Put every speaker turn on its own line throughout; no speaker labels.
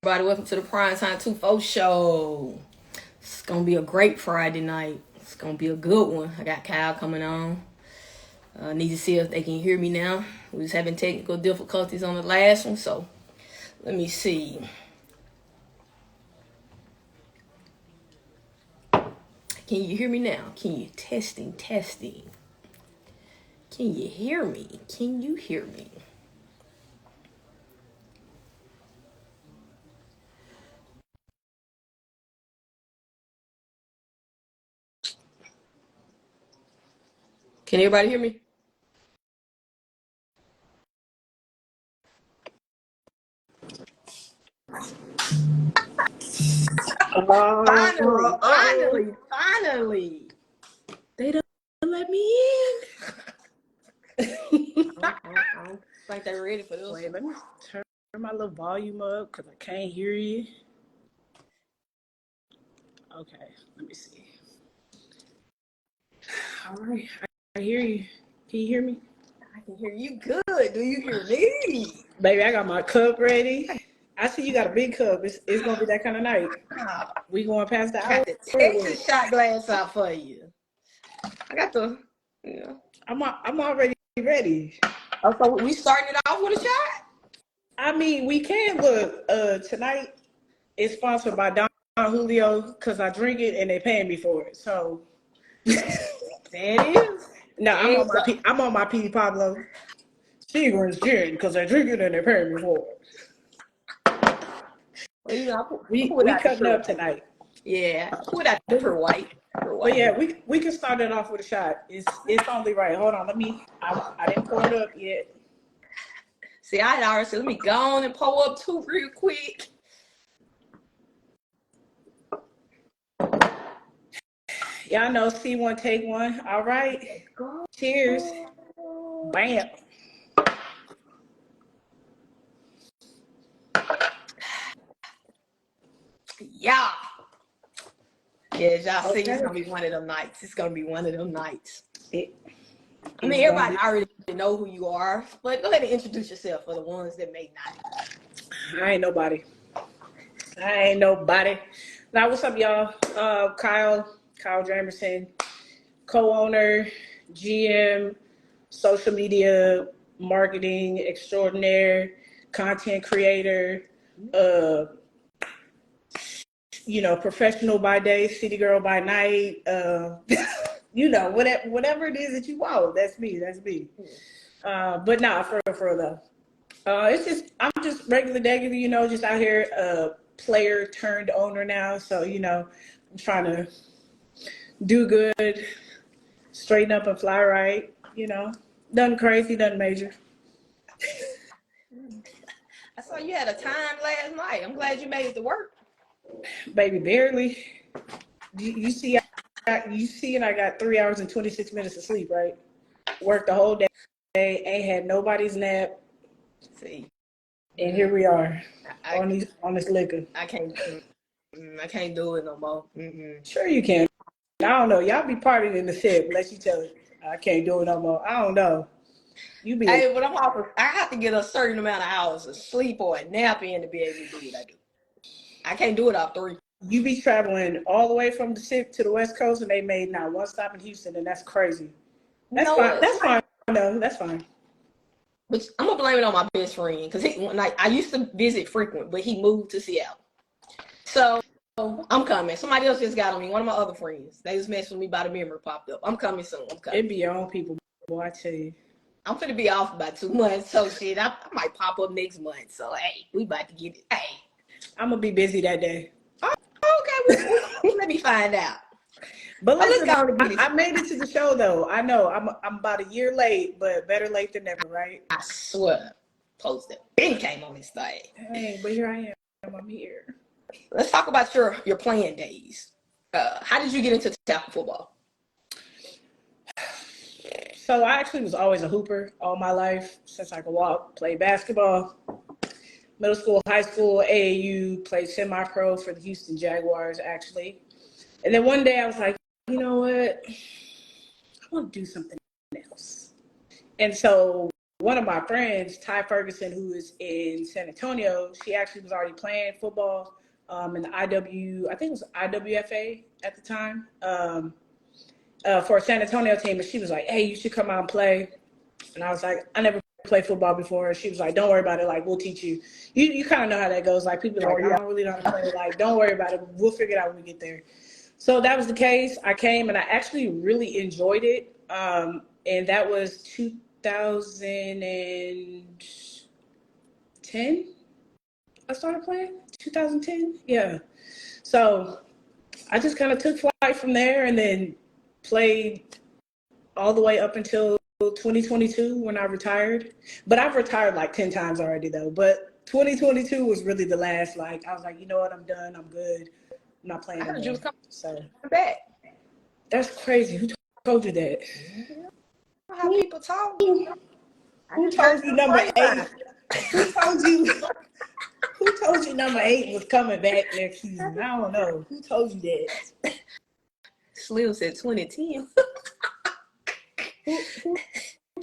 Everybody, welcome to the PrimeTimeFoe show. It's gonna be a great Friday night. It's gonna be a good one. I got Kyhle coming on. Need to see if they can hear me now. We was having technical difficulties on the last one, so let me see. Can you hear me now? Can you testing? Can you hear me? Can you hear me? Can everybody hear me? Finally. They don't let me in. I don't think they're ready for this.
Wait, let me turn my little volume up because I can't hear you. Okay, let me see. All right, I hear you. Can you hear me?
I can hear you good. Do you hear me?
Baby, I got my cup ready. I see you got a big cup. It's gonna be that kind of night. We going past the hour.
Got the Texas shot glass out for you. I got the,
I'm already ready.
Oh, so we starting it off with a shot?
I mean, we can look. Tonight is sponsored by Don Julio because I drink it and they paying me for it. So
That is.
no, I'm on my P. Pablo. Seagram's gin because I drink it and they're paying me for it.
Well,
we cutting up tonight.
Yeah, put out for white.
But yeah, we can start it off with a shot. It's only right. Hold on, I didn't pour it up yet.
See, I already said, let me go on and pour up two real quick.
Y'all know, see one, take one. All right. Cheers. Bam.
Yeah. Yeah, y'all see, it's gonna be one of them nights. I mean, everybody already know who you are, but go ahead and introduce yourself for the ones that may not.
I ain't nobody. Now, what's up, y'all? Kyhle Jamerson, co-owner, GM, social media marketing extraordinaire, content creator, professional by day, city girl by night, whatever it is that you want, that's me. But nah, for real though. I'm just regular degular, just out here, player turned owner now. So, I'm trying to do good, straighten up and fly right, nothing crazy, nothing major.
I saw you had a time last night. I'm glad you made it to work.
Baby, barely. You see, and I got 3 hours and 26 minutes of sleep, right? Worked the whole day, ain't had nobody's nap.
See,
and here we are on this liquor.
I can't do it no more.
Sure you can. I don't know. Y'all be partying in the set, but let you tell it. I can't do it no more. I don't know.
Hey, but I have to get a certain amount of hours of sleep or a nap in to be able to do what I do. I can't do it off 3.
You be traveling all the way from the SIP to the West Coast, and they made not one stop in Houston, and that's crazy. That's fine. That's fine. No, that's fine.
But I'm gonna blame it on my best friend because I used to visit frequent, but he moved to Seattle. So I'm coming. Somebody else just got on me. One of my other friends. They just messed with me by the memory popped up. I'm coming soon.
It be your own people, boy. I tell you.
I'm finna be off by 2 months, so shit, I might pop up next month. So hey, we about to get it. Hey,
I'm gonna be busy that day.
Okay, well, let me find out.
But listen, I made it to the show though. I know I'm about a year late, but better late than never, right?
I swear, posted. Ben came on this thing.
Hey, but here I am. I'm here.
Let's talk about your playing days. How did you get into tackle football?
So I actually was always a hooper all my life since I could walk. Played basketball, middle school, high school, AAU. Played semi-pro for the Houston Jaguars actually. And then one day I was like, you know what? I want to do something else. And so one of my friends, Ty Ferguson, who is in San Antonio, she actually was already playing football in the I think it was IWFA at the time, for a San Antonio team. And she was like, hey, you should come out and play. And I was like, I never played football before. She was like, don't worry about it. Like, we'll teach you. You kind of know how that goes. Like, people are like, I don't really know how to play. Like, don't worry about it. We'll figure it out when we get there. So that was the case. I came and I actually really enjoyed it. And that was 2010. I started playing 2010. Yeah. So I just kind of took flight from there and then played all the way up until 2022 when I retired. But I've retired like 10 times already though. But 2022 was really the last, like, I was like, you know what, I'm done. I'm good. I'm not playing anymore. You was coming
back.
That's crazy. Who told you that?
How people talk.
Who told you number 8? Who told you number 8 was coming back next season? I don't know. Who told you that?
Slim said 2010.
Who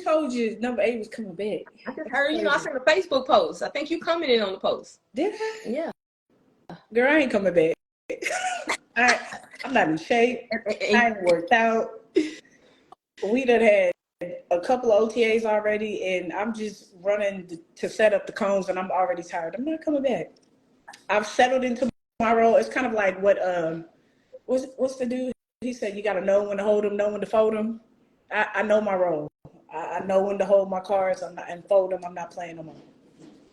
told you number 8 was coming back?
I just heard, I seen a Facebook post. I think you commented on the post.
Did I?
Yeah.
Girl, I ain't coming back. I'm not in shape. I ain't worked out. We done had a couple of OTAs already, and I'm just running to set up the cones, and I'm already tired. I'm not coming back. I've settled into my role. It's kind of like what's the dude? He said you got to know when to hold them, know when to fold them. I know my role. I know when to hold my cards and fold them. I'm not playing no more.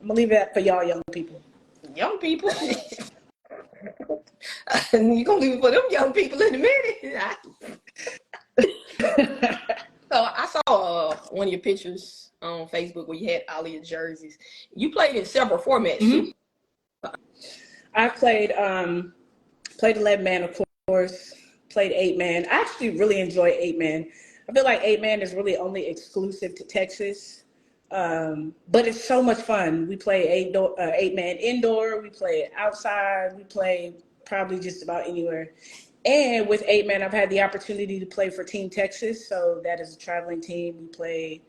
I'm going to leave that for y'all young people.
Young people? You're going to leave it for them young people in a minute. So I saw one of your pictures on Facebook where you had all your jerseys. You played in several formats too.
I played 11-man, of course. Played 8-man. I actually really enjoy 8-man. I feel like 8-man is really only exclusive to Texas. But it's so much fun. We play 8-man indoor. We play it outside. We play probably just about anywhere. And with 8-man, I've had the opportunity to play for Team Texas. So that is a traveling team. We played,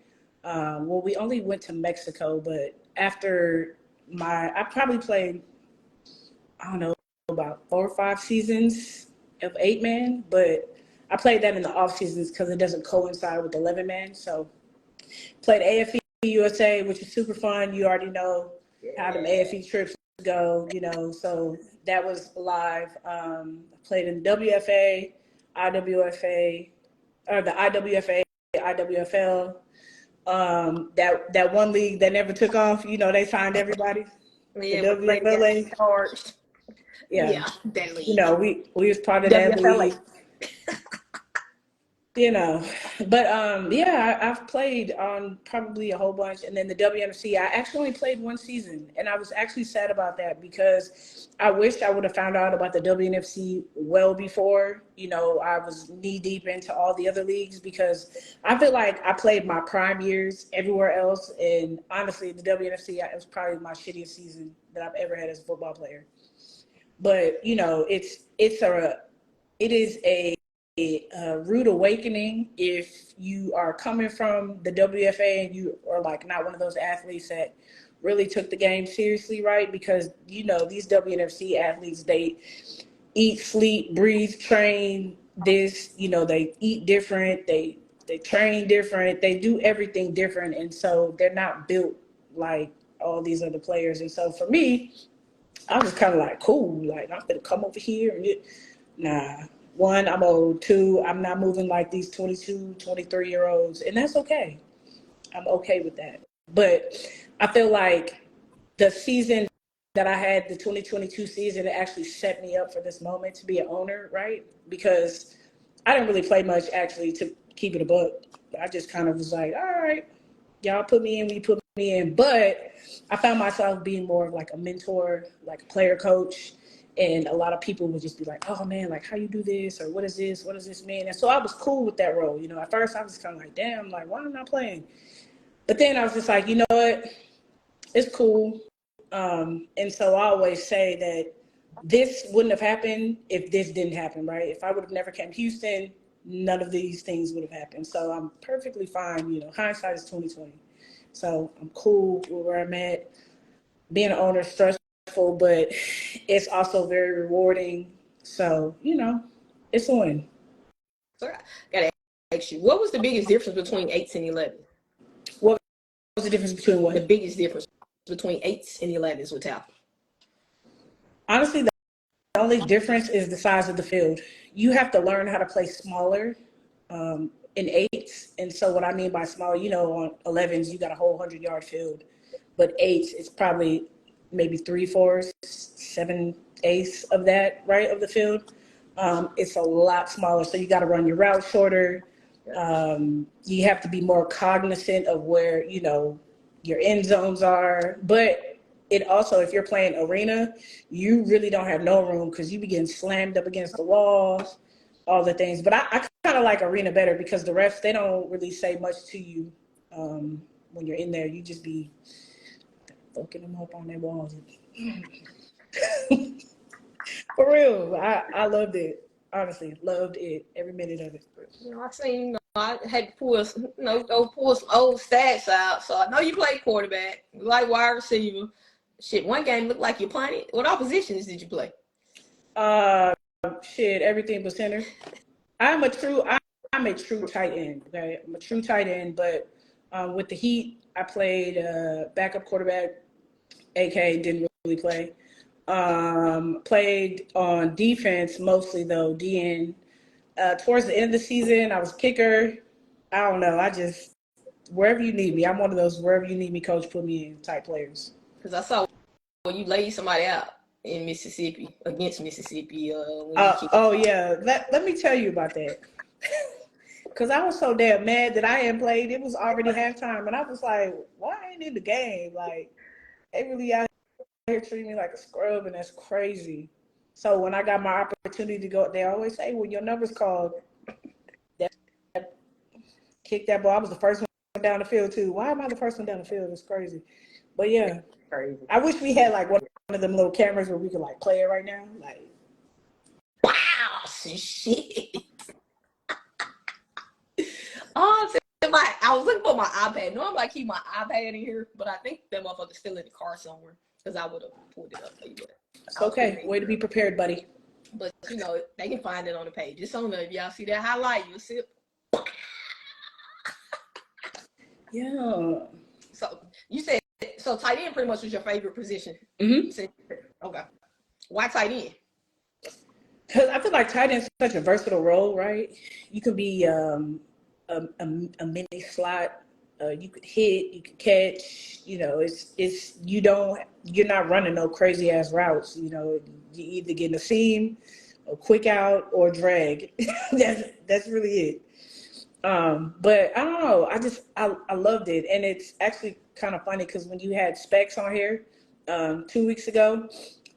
we only went to Mexico, but after I probably played, I don't know, about 4 or 5 seasons of 8-man, but I played that in the off seasons because it doesn't coincide with 11-man. So played AFE USA, which is super fun. You already know how them AFE trips go, so that was live. Played in WFA, IWFA, or the IWFA, IWFL. That one league that never took off, they signed everybody.
Yeah,
the WFLA. Yeah,
that league.
We was part of that league. But I've played on probably a whole bunch. And then the WNFC, I actually only played 1 season. And I was actually sad about that because I wish I would have found out about the WNFC well before, I was knee deep into all the other leagues, because I feel like I played my prime years everywhere else. And honestly, the WNFC, it was probably my shittiest season that I've ever had as a football player. But, it is a rude awakening if you are coming from the WFA and you are like not one of those athletes that really took the game seriously, right? Because these WNFC athletes, they eat, sleep, breathe, train this, they eat different, they train different, they do everything different, and so they're not built like all these other players. And so for me, I was kind of like, cool, like I'm gonna come over here and nah. 1, I'm old. 2, I'm not moving like these 22, 23-year-olds. And that's okay. I'm okay with that. But I feel like the season that I had, the 2022 season, it actually set me up for this moment to be an owner, right? Because I didn't really play much, actually, to keep it a buck. I just kind of was like, all right, y'all put me in, we put me in. But I found myself being more of like a mentor, like a player coach. And a lot of people would just be like, oh man, like how you do this, or what is this? What does this mean? And so I was cool with that role. At first I was kind of like, damn, like why am I not playing? But then I was just like, you know what? It's cool. And so I always say that this wouldn't have happened if this didn't happen, right? If I would have never came to Houston, none of these things would have happened. So I'm perfectly fine. Hindsight is 2020. So I'm cool with where I'm at. Being an owner is stressful, but it's also very rewarding. So, it's a win.
So I gotta ask you, what was the biggest difference between 8s and 11?
What was the difference between what?
The biggest difference between 8s and 11s with Tal?
Honestly, the only difference is the size of the field. You have to learn how to play smaller in 8s. And so what I mean by smaller, on 11s, you got a whole 100-yard field. But 8s, it's probably maybe 3/4, 7/8 of that, right, of the field. It's a lot smaller. So you got to run your route shorter. You have to be more cognizant of where, your end zones are. But it also, if you're playing arena, you really don't have no room because you be getting slammed up against the walls, all the things. But I kind of like arena better because the refs, they don't really say much to you when you're in there. You just be fucking them up on their walls. For real, I loved it. Honestly, loved it. Every minute of it.
I seen, I had to pull, pull some old stats out. So I know you played quarterback, you like wide receiver. Shit, one game looked like you punted. What all positions did you play?
Everything but center. I'm a true tight end. Okay, I'm a true tight end. But with the Heat, I played backup quarterback. AK didn't really play. Played on defense mostly though. DN. Towards the end of the season, I was kicker. I don't know. I just wherever you need me. I'm one of those wherever you need me, coach, put me in type players.
Because I saw when you laid somebody out in Mississippi against Mississippi.
Let me tell you about that. Because I was so damn mad that I hadn't played. It was already halftime, and I was like, "Why ain't in the game? Like, they really out here treating me like a scrub, and that's crazy." So when I got my opportunity to go, they always say, "When your number's called, kick that ball." I was the first one down the field too. Why am I the first one down the field? It's crazy. But yeah,
Crazy.
I wish we had like one of them little cameras where we could like play it right now. Like,
wow, shit. Oh, I was looking for my iPad. Normally I keep my iPad in here, but I think that motherfucker's still in the car somewhere because I would have pulled it up for you.
It's okay. Way to be prepared, buddy.
But they can find it on the page. It's on there. If y'all see that highlight, you'll see it.
Yeah.
So you said tight end pretty much was your favorite position.
Mm-hmm.
Okay. Why tight end?
Because I feel like tight end is such a versatile role, right? You could be a mini slot. You could hit. You could catch. You're not running no crazy ass routes. You either get a seam, a quick out, or drag. that's really it. But I don't know. I loved it, and it's actually kind of funny because when you had Specs on here 2 weeks ago,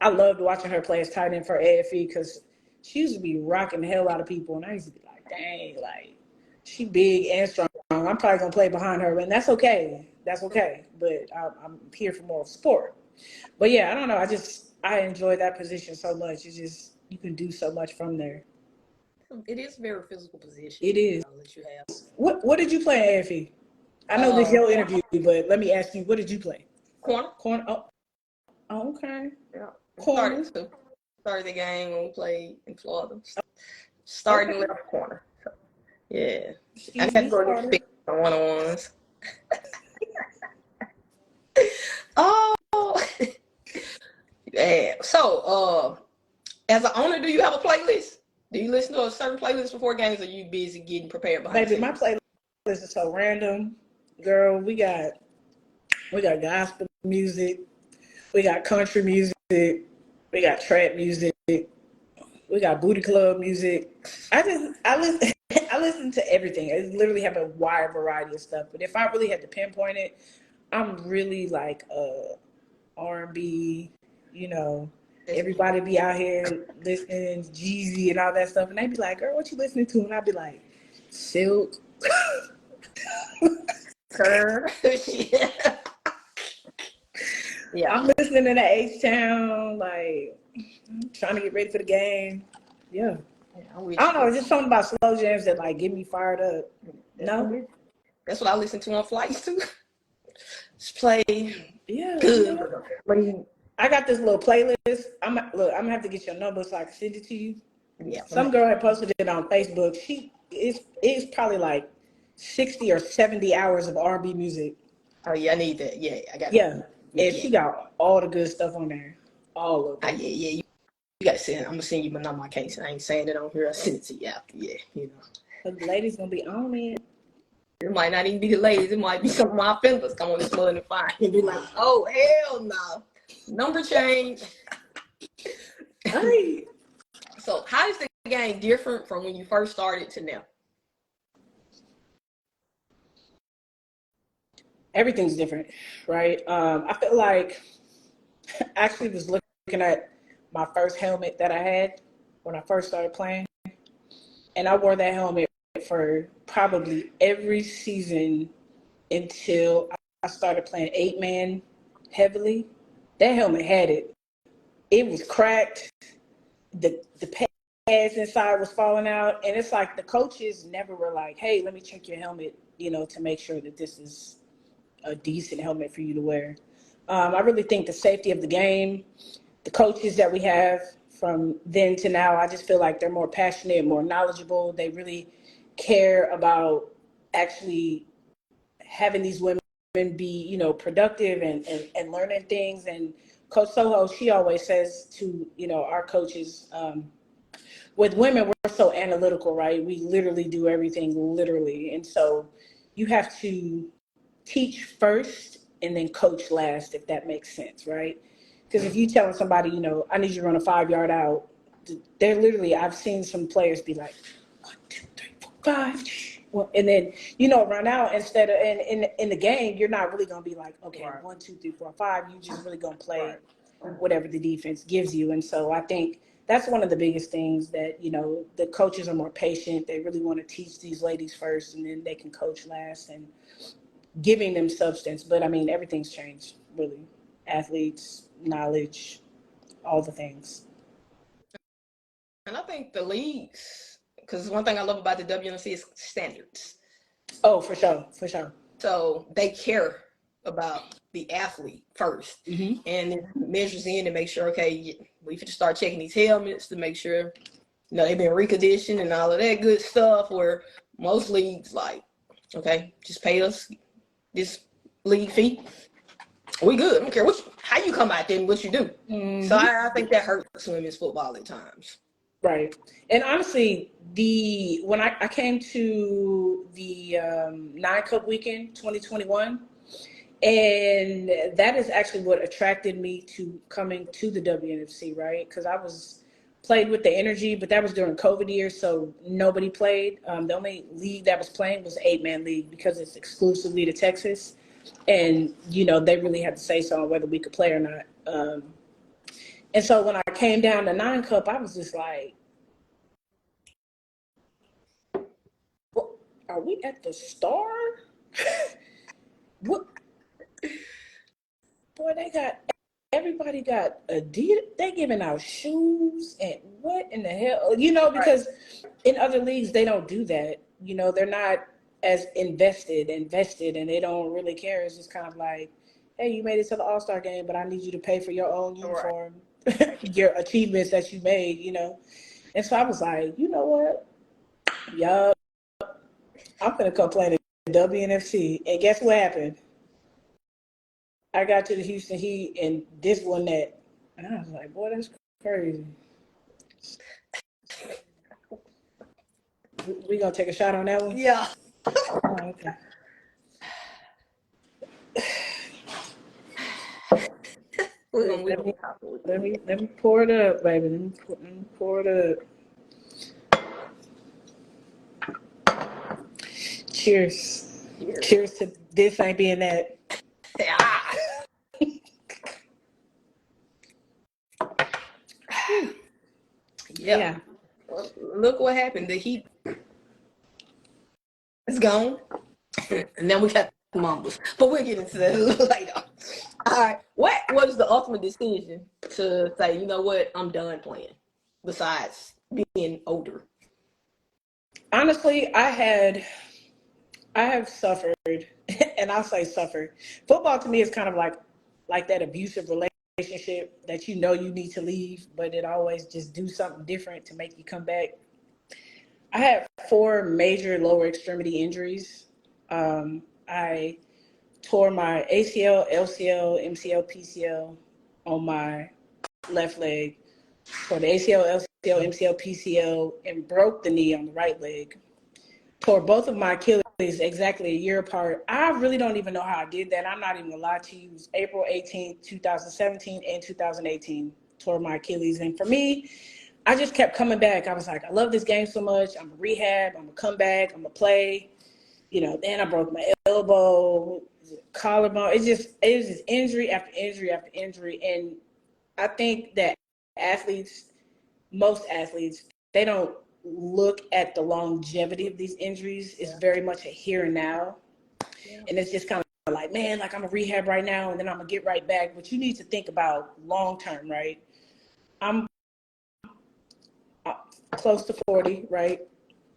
I loved watching her play as tight end for AFE because she used to be rocking the hell out of people, and I used to be like, dang, like she big and strong. I'm probably gonna play behind her, and that's okay. That's okay. But I'm here for more sport. But yeah, I don't know. I enjoy that position so much. It's just you can do so much from there.
It is a very physical position.
It is.
That you have.
What did you play at AFE? I know this is your interview, but let me ask you, what did you play?
Corner.
Oh, okay.
Yeah.
Corner.
Started the game when we played in Florida. Starting left corner. So, yeah. I had to go to one-on-ones. Oh. Yeah. So, as an owner, do you have a playlist? Do you listen to a certain playlist before games, or are you busy getting prepared behind
Baby, my playlist is so random. Girl, we got gospel music, we got country music, we got trap music, we got booty club music. I listen I listen to everything. I literally have a wide variety of stuff. But if I really had to pinpoint it, I'm really like R&B, Everybody be out here listening to Jeezy and all that stuff, and they be like, "Girl, what you listening to?" And I be like, "Silk." Yeah. I'm listening to the H-Town, like trying to get ready for the game. Yeah. I don't know. It's just something about slow jams that like get me fired up. No,
that's what I listen to on flights too. Just play
Yeah,
good.
I got this little playlist. I'm gonna have to get your number so I can send it to you.
Yeah.
Some girl had posted it on Facebook. She is probably like 60 or 70 hours of R&B music.
Oh yeah, I need that. Yeah, I got.
Yeah, and
Yeah.
she got all the good stuff on there. All of it.
Yeah. You gotta send. I'm gonna send you my number. I can't. I ain't saying it on here. I send it to you after. Yeah, you know.
But the ladies gonna be on it.
It might not even be the ladies. It might be some of my fellas come on this mud and find and be like, oh hell no, number change.
Right.
So how is the game different from when you first started to now?
Everything's different, right? I feel like I actually was looking at my first helmet that I had when I first started playing, and I wore that helmet for probably every season until I started playing 8-man heavily. That helmet had it. It was cracked. The pads inside was falling out, and it's like the coaches never were like, "Hey, let me check your helmet," to make sure that this is a decent helmet for you to wear. I really think the safety of the game, the coaches that we have from then to now, I just feel like they're more passionate, more knowledgeable. They really care about actually having these women be, productive and learning things. And Coach Soho, she always says to, our coaches, with women, we're so analytical, right? We literally do everything literally. And so you have to teach first and then coach last, if that makes sense, right? Because if you telling somebody, I need you to run a 5-yard out, they're literally, I've seen some players be like, 1, 2, 3, 4, 5. Well, and then, run out instead of, in the game, you're not really going to be like, okay, right. 1, 2, 3, 4, 5. You just really going to play whatever the defense gives you. And so I think that's one of the biggest things that, the coaches are more patient. They really want to teach these ladies first, and then they can coach last, and giving them substance. But I mean, everything's changed, really. Athletes, knowledge, all the things.
And I think the leagues, because one thing I love about the WNFC is standards.
Oh, for sure.
So they care about the athlete first, and it measures in to make sure, okay, we should start checking these helmets to make sure, they've been reconditioned and all of that good stuff. Where most leagues, like, okay, just pay us this league fee, we good. I don't care how you come out there and what you do. So I think that hurts women's football at times.
Right. And honestly, when I came to the 9 Cup weekend 2021, and that is actually what attracted me to coming to the WNFC, right? Because I played with the Energy, but that was during COVID years, so nobody played. The only league that was playing was the 8-man league, because it's exclusively to Texas. And, they really had to say so on whether we could play or not. And so when I came down to 9 Cup, I was just like, what, are we at the Star? What? Boy, everybody got Adidas. They giving out shoes, and what in the hell? Because in other leagues, they don't do that. They're not as invested, and they don't really care. It's just kind of like, hey, you made it to the All-Star game, but I need you to pay for your own uniform, your achievements that you made, And so I was like, you know what? Yup, I'm going to come play the WNFC. And guess what happened? I got to the Houston Heat, and this one that. And I was like, boy, that's crazy. We going to take a shot on that one?
Yeah.
Oh, okay. Let me pour it up, baby. Let me pour it up. Cheers. Cheers to this ain't being that.
Yeah. Well, look what happened. The Heat is gone. And now we got the Mambas. But we'll get into that a little later. All right. What was the ultimate decision to say, you know what, I'm done playing, besides being older?
Honestly, I had I have suffered, and I'll say suffered. Football to me is kind of like that abusive relationship that you know you need to leave, but it always just do something different to make you come back. I had four major lower extremity injuries. I tore my ACL, LCL, MCL, PCL on my left leg, tore the ACL, LCL, MCL, PCL, and broke the knee on the right leg. Tore both of my Achilles exactly a year apart. I really don't even know how I did that. I'm not even gonna lie to you. It was April 18th, 2017 and 2018. Tore my Achilles. And for me, I just kept coming back. I was like, I love this game so much. I'm gonna rehab, I'm gonna come back, I'm gonna play. Then I broke my elbow, collarbone. It was just injury after injury after injury. And I think that most athletes, they don't look at the longevity of these injuries. It's very much a here and now. Yeah. And it's just kind of like, man, like I'm a rehab right now and then I'm gonna get right back. But you need to think about long term, right? I'm close to 40, right?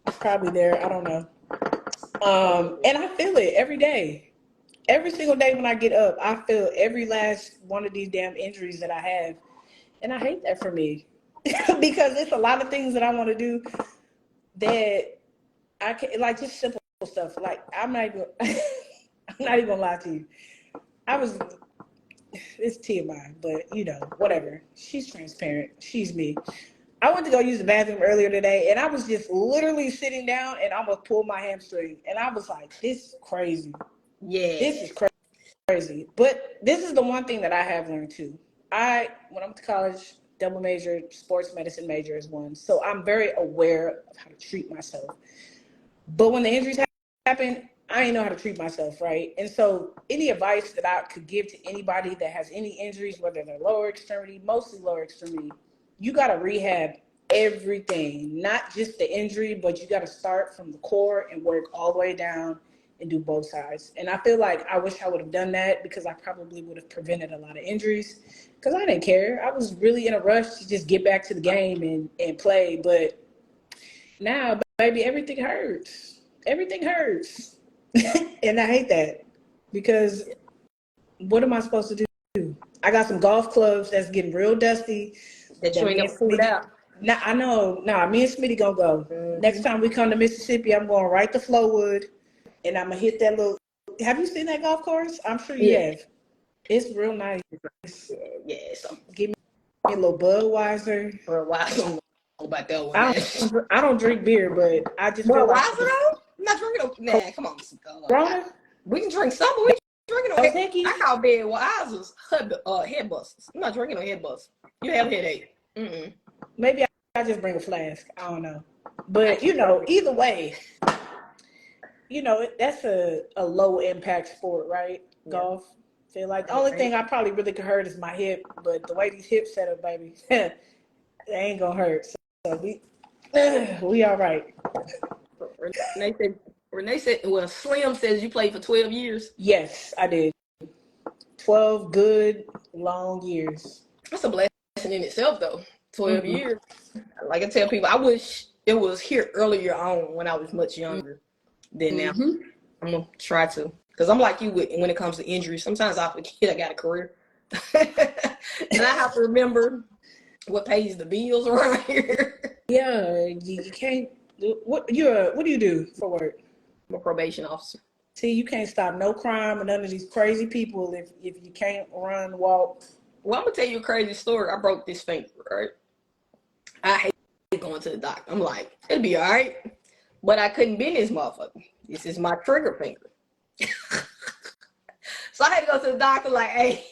Probably there. I don't know. And I feel it every day. Every single day when I get up, I feel every last one of these damn injuries that I have. And I hate that for me because it's a lot of things that I want to do that I can, like just simple stuff. Like I'm not even gonna lie to you. It's TMI, but whatever. She's transparent. She's me. I went to go use the bathroom earlier today, and I was just literally sitting down and almost pulled my hamstring. And I was like, this is crazy.
Yeah.
This is crazy. But this is the one thing that I have learned too. When I went to college, double major, sports medicine major is one. So I'm very aware of how to treat myself. But when the injuries happen, I didn't know how to treat myself, right? And so any advice that I could give to anybody that has any injuries, whether they're lower extremity, mostly lower extremity, you got to rehab everything, not just the injury, but you got to start from the core and work all the way down and do both sides. And I feel like I wish I would have done that because I probably would have prevented a lot of injuries because I didn't care. I was really in a rush to just get back to the game and play. But now, baby, everything hurts. Everything hurts. And I hate that because what am I supposed to do? I got some golf clubs that's getting real dusty.
That you ain't never pulled out.
Nah, I know. Nah, me and Smitty gonna go. Mm-hmm. Next time we come to Mississippi, I'm going right to Flowwood, and I'm gonna hit that little. Have you seen that golf course? I'm sure you have. It's real nice.
Yeah. So
give me a little Budweiser.
Budweiser. About that one.
I don't drink beer, but I just
feel like though? I'm not drinking no. Nah, come on, Corona. We can drink some, but we drinking no. I call Budweiser's head busters. I'm not drinking no head busters. You have a headache.
Maybe I just bring a flask. I don't know. But, either way, that's a low impact sport, right? Yeah. Golf. Feel like the only thing I probably really could hurt is my hip. But the way these hips set up, baby, they ain't going to hurt. So we all right.
Renee said, well, Slim says you played for 12 years.
Yes, I did. 12 good, long years.
That's a blessing in itself, though. 12 years. Like I tell people, I wish it was here earlier on when I was much younger than now. I'm going to try to. Because I'm like you when it comes to injuries. Sometimes I forget I got a career. And I have to remember what pays the bills around here.
Yeah, you can't. What do you do for work?
I'm a probation officer.
See, you can't stop no crime or none of these crazy people if you can't run, walk.
Well, I'm gonna tell you a crazy story. I broke this finger, right? I hate going to the doctor. I'm like, it'll be all right, but I couldn't bend this motherfucker. This is my trigger finger. So I had to go to the doctor. Like, hey,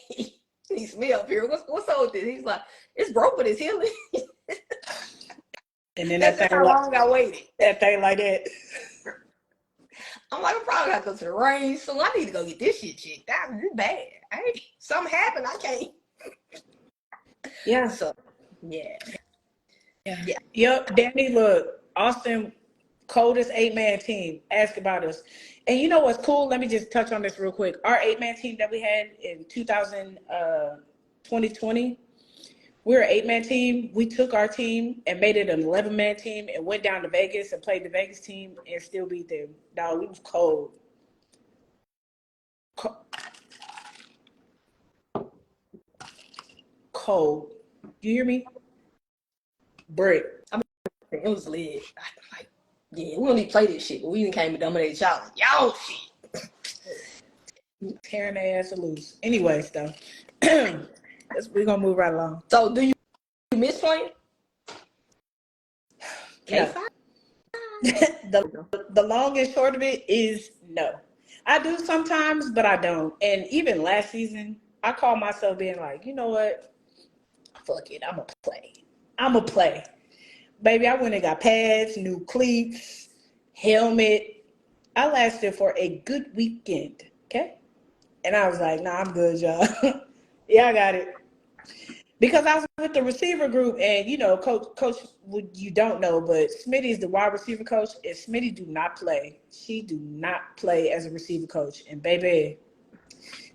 he's me up here. What's up with this? He's like, it's broke, but it's healing.
And then
that's how long I waited.
That thing like that.
I'm like, I'm probably gonna go to the range, so I need to go get this shit checked out. This is bad. Hey, something happened. I can't.
Yeah.
So, yeah.
Yep, Danny, look, Austin, coldest 8-man team. Ask about us. And you know what's cool? Let me just touch on this real quick. Our 8-man team that we had in 2020, we're an 8-man team. We took our team and made it an 11-man team and went down to Vegas and played the Vegas team and still beat them. Dog, we was cold. Cold. You hear me? Brick.
I mean, it was lit. Like, yeah, we don't need to play this shit, but we even came and dominated y'all. Y'all shit.
Tearing their ass loose. Anyways, though, we're gonna move right along.
So, do you miss playing?
No. The long and short of it is no. I do sometimes, but I don't. And even last season, I call myself being like, you know what? Fuck it, I'm gonna play. Baby, I went and got pads, new cleats, helmet. I lasted for a good weekend, okay? And I was like, nah, I'm good, y'all. Yeah, I got it. Because I was with the receiver group, and coach, you don't know, but Smitty's the wide receiver coach, and Smitty do not play. She do not play as a receiver coach. And baby,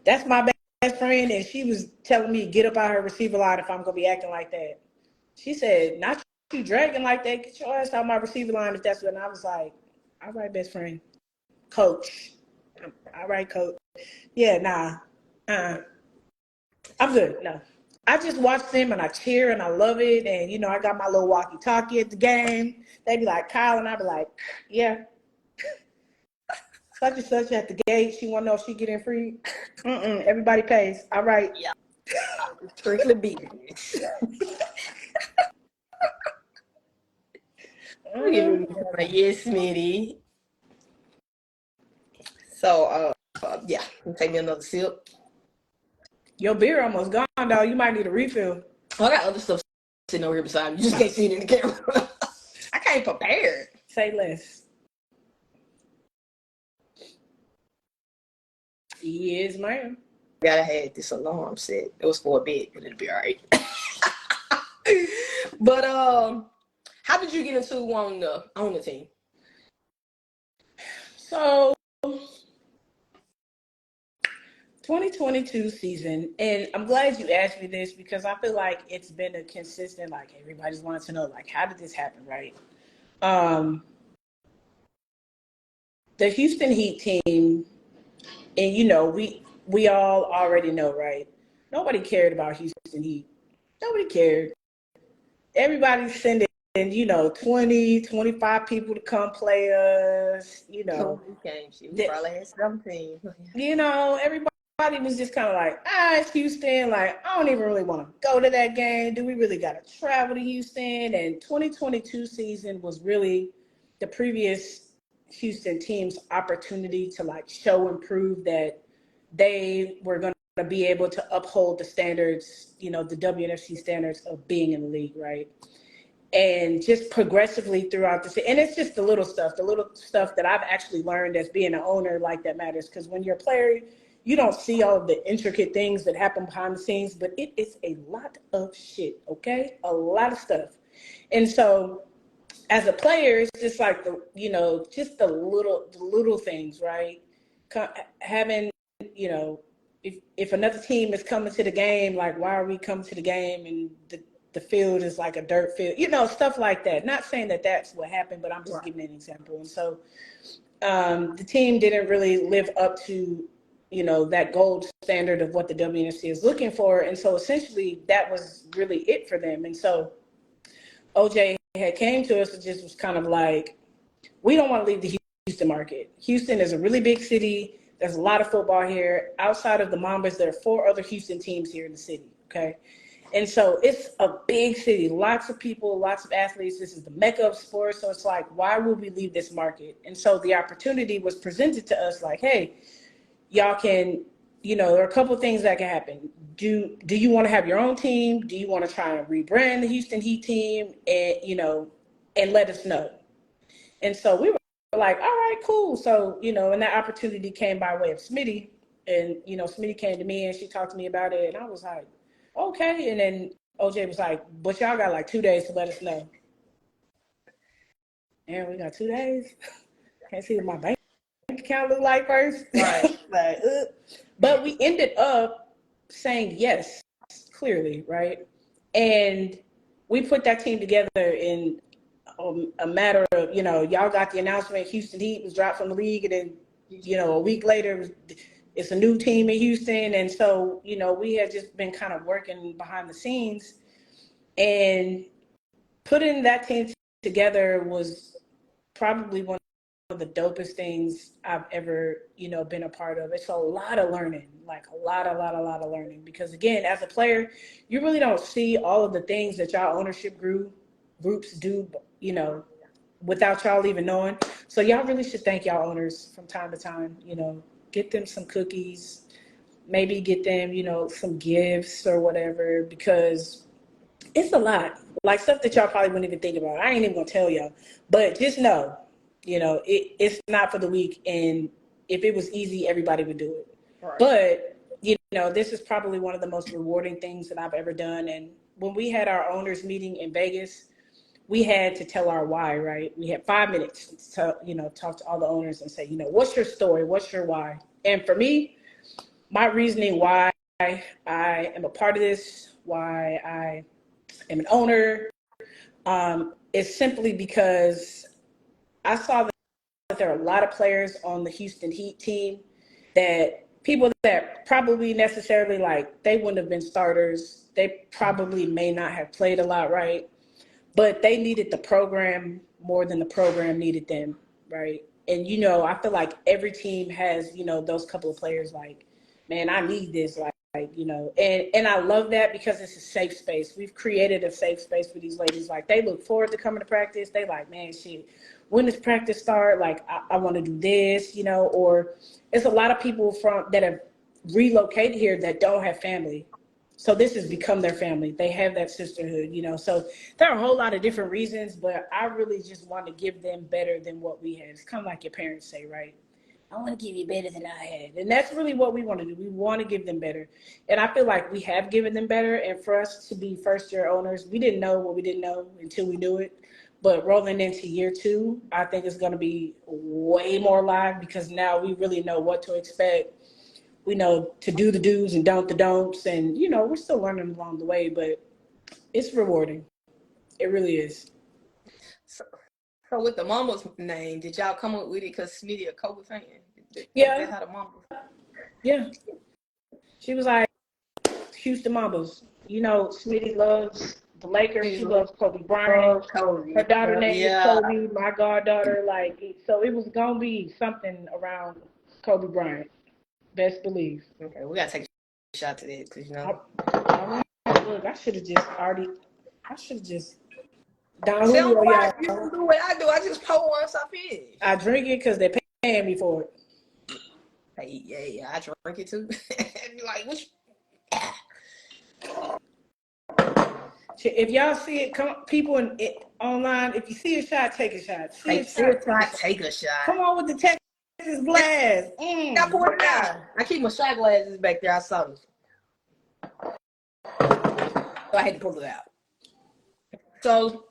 that's my best friend, and she was telling me get up out her receiver line if I'm gonna be acting like that. She said, not you dragging like that, get your ass out my receiver line if that's what. And I was like, all right, best friend, coach. All right, coach. Yeah, nah. I'm good. No. I just watch them and I cheer and I love it. And, I got my little walkie-talkie at the game. They be like, Kyle, and I be like, yeah. Such and such at the gate. She want to know if she get in free. Everybody pays. All right.
Yeah. Strictly business. Yes, Smitty. So, yeah, take me another sip.
Your beer almost gone, dog. You might need a refill.
Oh, I got other stuff sitting over here beside me. You just can't see it in the camera. I can't prepare.
Say less. Yes, ma'am.
Gotta have this alarm set. It was for a bit, but it'll be all right. But how did you get into on the team?
So 2022 season, and I'm glad you asked me this because I feel like it's been a consistent, like everybody's wanting to know, like, how did this happen, right? The Houston Heat team, and we all already know, right? Nobody cared about Houston Heat. Nobody cared. Everybody's sending 20, 25 people to come play us,
She probably had 17.
Everybody was just kind of like, it's Houston. Like, I don't even really want to go to that game. Do we really got to travel to Houston? And 2022 season was really the previous Houston team's opportunity to like show and prove that they were going to be able to uphold the standards, the WNFC standards of being in the league, right? And just progressively throughout the season. And it's just the little stuff that I've actually learned as being an owner, like, that matters. Because when you're a player, you don't see all of the intricate things that happen behind the scenes, but it is a lot of shit, okay? A lot of stuff. And so as a player, it's just like just the little things, right? Having, if another team is coming to the game, like, why are we coming to the game and the field is like a dirt field, stuff like that. Not saying that that's what happened, but I'm just giving an example. And so the team didn't really live up to, that gold standard of what the WNFC is looking for. And so essentially that was really it for them. And so OJ had came to us and just was kind of like, we don't want to leave the Houston market. Houston is a really big city. There's a lot of football here. Outside of the Mambas, there are 4 other Houston teams here in the city, okay? And so it's a big city, lots of people, lots of athletes. This is the mecca of sports. So it's like, why would we leave this market? And so the opportunity was presented to us like, hey, y'all can, there are a couple of things that can happen. Do you want to have your own team? Do you want to try and rebrand the Houston Heat team and, and let us know? And so we were like, all right, cool. So, and that opportunity came by way of Smitty. And, Smitty came to me and she talked to me about it. And I was like, okay. And then OJ was like, but y'all got like 2 days to let us know. And we got 2 days. Can't see what my bank account look like first.
Right.
But we ended up saying yes, clearly, right? And we put that team together in a matter of, y'all got the announcement Houston Heat was dropped from the league, and then, a week later, it's a new team in Houston. And so, we had just been kind of working behind the scenes, and putting that team together was probably one of the dopest things I've ever, been a part of. It's a lot of learning, like a lot of learning, because again, as a player, you really don't see all of the things that y'all ownership groups do, without y'all even knowing. So y'all really should thank y'all owners from time to time, get them some cookies, maybe get them, some gifts or whatever, because it's a lot. Like stuff that y'all probably wouldn't even think about. I ain't even gonna tell y'all. But just know, it's not for the weak. And if it was easy, everybody would do it. Right. But, this is probably one of the most rewarding things that I've ever done. And when we had our owners meeting in Vegas, we had to tell our why, right? We had 5 minutes to, talk to all the owners and say, what's your story? What's your why? And for me, my reasoning why I am a part of this, why I am an owner, is simply because I saw that there are a lot of players on the Houston Heat team that people that probably necessarily they wouldn't have been starters. They probably may not have played a lot, right? But they needed the program more than the program needed them, right? And, I feel like every team has, those couple of players man, I need this, and I love that because it's a safe space. We've created a safe space for these ladies. They look forward to coming to practice. They man, shit, when does practice start? I want to do this, or it's a lot of people that have relocated here that don't have family. So this has become their family. They have that sisterhood, So there are a whole lot of different reasons, but I really just want to give them better than what we had. It's kind of like your parents say, right? I want to give you better than I had. And that's really what we want to do. We want to give them better. And I feel like we have given them better. And for us to be first-year owners, we didn't know what we didn't know until we knew it. But rolling into year 2, I think it's going to be way more live because now we really know what to expect. We know to do the do's and don't the don'ts. And, we're still learning along the way, but it's rewarding. It really is.
So with the Mambas name, did y'all come up with it because Smitty a Kobe fan?
Yeah.
That how the Mambas?
Yeah. She was like, Houston Mambas. Smitty loves the Lakers. She loves Kobe Bryant. Her daughter name is Kobe, my goddaughter. So it was going to be something around Kobe Bryant. Best believe.
Okay, we got to take a shot to that because,
look, I should have just Don
See,
Julio, y'all.
You don't do what I do. I just pour once I finish.
I drink it because they're paying me for it.
Hey, yeah, I drink it too. Which?
If y'all see it, come people online. If you see a shot, take a shot.
Take a shot.
Come on with the Texas glass.
I pour it out. I keep my shot glasses back there. I saw them. So I had to pull it out. So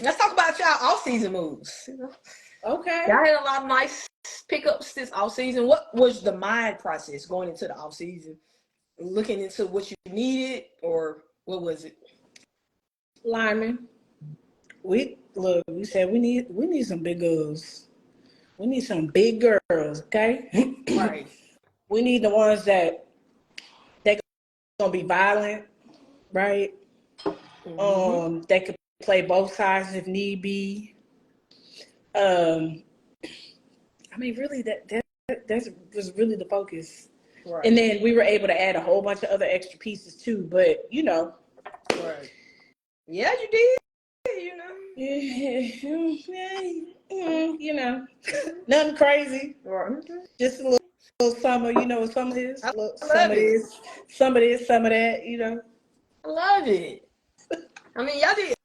let's talk about y'all off-season moves.
Okay.
Y'all had a lot of nice pickups this off-season. What was the mind process going into the off-season? Looking into what you needed, or what was it?
Lyman. We said we need some big girls. We need some big girls, okay?
Right.
We need the ones that they're gonna be violent, right? Mm-hmm. They could play both sides if need be. Really, that was really the focus. Right. And then we were able to add a whole bunch of other extra pieces too. But
right? Yeah, you did.
Nothing crazy.
Right.
Just a little summer. You know what summer is? Some of this, some of that.
I love it. I mean, y'all did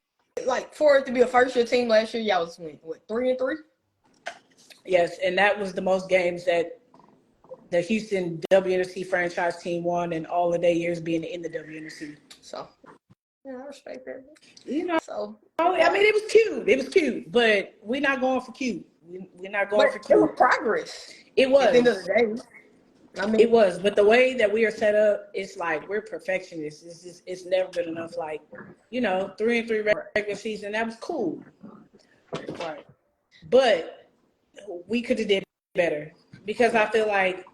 for it to be a first-year team last year. Y'all was what 3-3?
Yes, and that was the most games that the Houston WNFC franchise team won in all of their years being in the WNFC.
So, yeah, I respect that.
So I mean, it was cute. It was cute, but we're not going for cute. We're not going for cute.
It was progress.
It was.
At the end of the day. I mean,
It was, but the way that we are set up, it's like we're perfectionists. It's never been enough. Like, 3-3 regular season, that was cool,
right.
but we could have did better because I feel like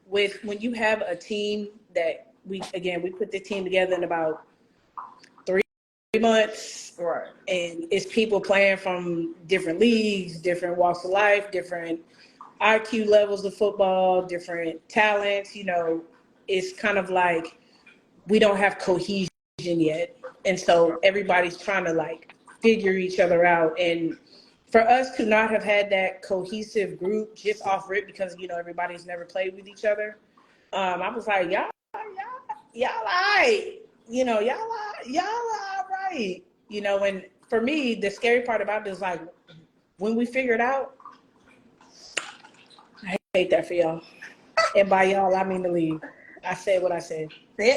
with when you have a team that we put the team together in about 3 months,
Right.
and it's people playing from different leagues, different walks of life, different IQ levels of football, different talents. It's kind of like we don't have cohesion yet. And so everybody's trying to like figure each other out. And for us to not have had that cohesive group just off rip because, everybody's never played with each other. I was like, y'all right. Y'all all right. And for me, the scary part about it is like when we figured out, I hate that for y'all. And by y'all, I mean the league. I said what I said.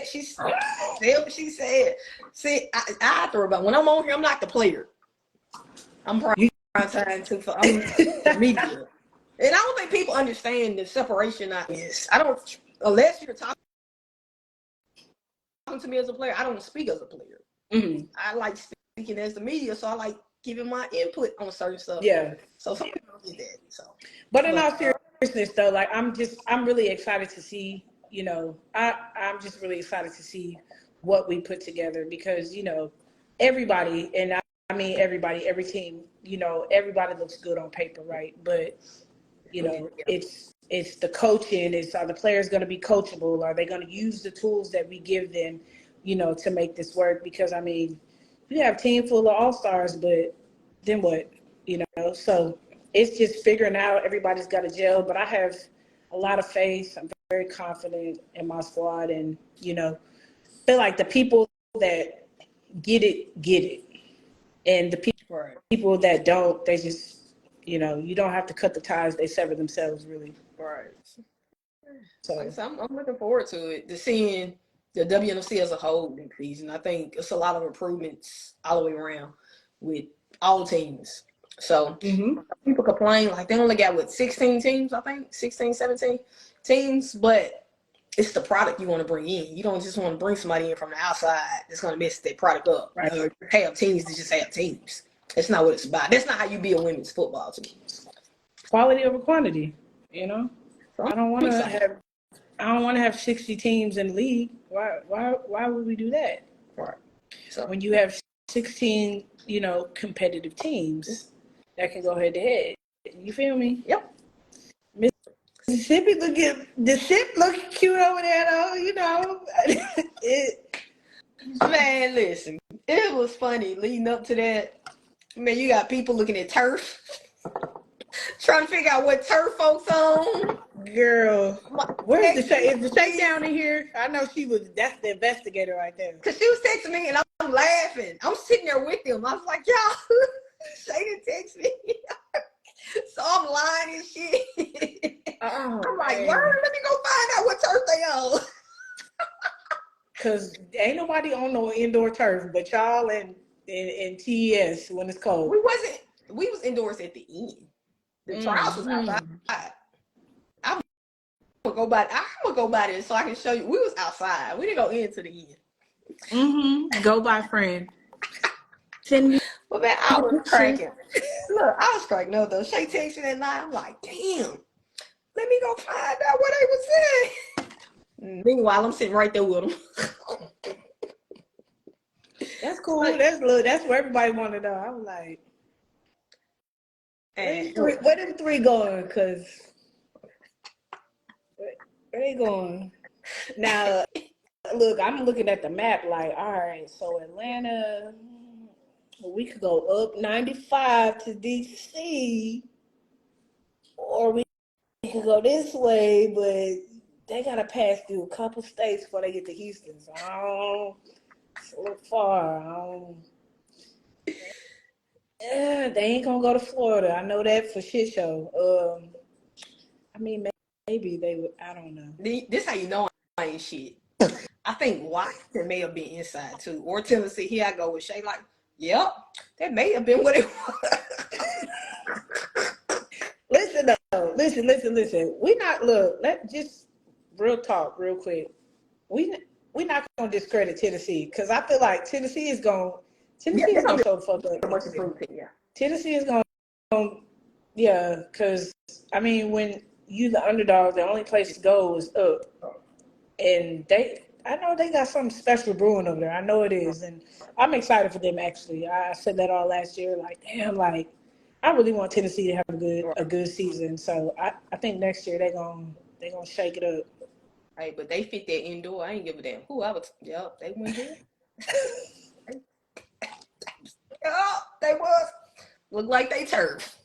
She said what she said. See, I throw about when I'm on here, I'm not the player. I'm PrimeTimeFoe. I'm the media. And I don't think people understand the separation. I don't, unless you're talking to me as a player, I don't speak as a player.
Mm-hmm.
I like speaking as the media, so I like giving my input on certain stuff.
Yeah.
So some people don't get that. So,
but in all seriousness, though, like I'm really excited to see. I'm just really excited to see what we put together because everybody, and I mean everybody, every team, everybody looks good on paper, right? But it's the coaching. Are the players going to be coachable? Are they going to use the tools that we give them, to make this work? Because I mean, you have a team full of all-stars, but then what? So it's just figuring out. Everybody's got to gel, but I have a lot of faith. I'm very confident in my squad, and feel like the people that get it, and the people that don't, they just you don't have to cut the ties; they sever themselves, really.
right.
So
like I said, I'm looking forward to it, to seeing the WNFC as a whole this season. I think it's a lot of improvements all the way around with all teams. So people complain like they only got 16 teams, I think 16, 17 teams, but it's the product you want to bring in. You don't just want to bring somebody in from the outside that's going to mess that product up.
Right.
Have teams to just have teams. That's not what it's about. That's not how you build women's football to me.
Quality over quantity,
So
I don't want to have 60 teams in the league. Why would we do that?
Right. So
when you have 16, competitive teams that can go head to head. You feel me?
Yep.
Mississippi look cute over there though,
Man, listen, it was funny leading up to that. Man, you got people looking at turf, trying to figure out what turf folks on.
Girl, where's is the shakedown in here? I know that's the investigator right there.
Cause she was texting me and I'm laughing. I'm sitting there with them. I was like, y'all, Shay didn't text me. So I'm lying and shit. I'm like, word, let me go find out what turf they on.
Cause ain't nobody on no indoor turf but y'all and TES when it's cold.
We was indoors at the end. The trials was outside. I'm gonna go by there so I can show you. We was outside. We didn't go into the end.
Go by friend. Send me.
Well, man, I was cracking. Look, I was cracking up though. Shay texted that night. I'm like, damn. Let me go find out what they was saying. Meanwhile, I'm sitting right there with them.
That's cool. That's where everybody wanted to know. I was like, where them three going? Cause where they going? Now, look, I'm looking at the map. Like, all right, so Atlanta, we could go up 95 to DC, or we could go this way, but they gotta pass through a couple states before they get to Houston. So it's a little far. Yeah, they ain't gonna go to Florida. I know that for shit show. I mean, maybe they would. I don't know.
This how you know I ain't shit. I think Washington may have been inside too, or Tennessee. Here I go with Shay. Like, yep, that may have been what it was.
Listen though. Listen. We not look. real talk, real quick. We're not gonna discredit Tennessee because I feel like Tennessee is gonna show the fuck up.
Much improvement, yeah.
Tennessee is gonna yeah, because I mean when you the underdog, the only place to go is up, and I know they got something special brewing over there. I know it is, and I'm excited for them. Actually, I said that all last year. Like, damn, like I really want Tennessee to have a good season. So I think next year they're gonna shake it up.
Hey, but they fit that indoor. I ain't give a damn who I was. Yep, they went there. Oh, they was. Look like they turf.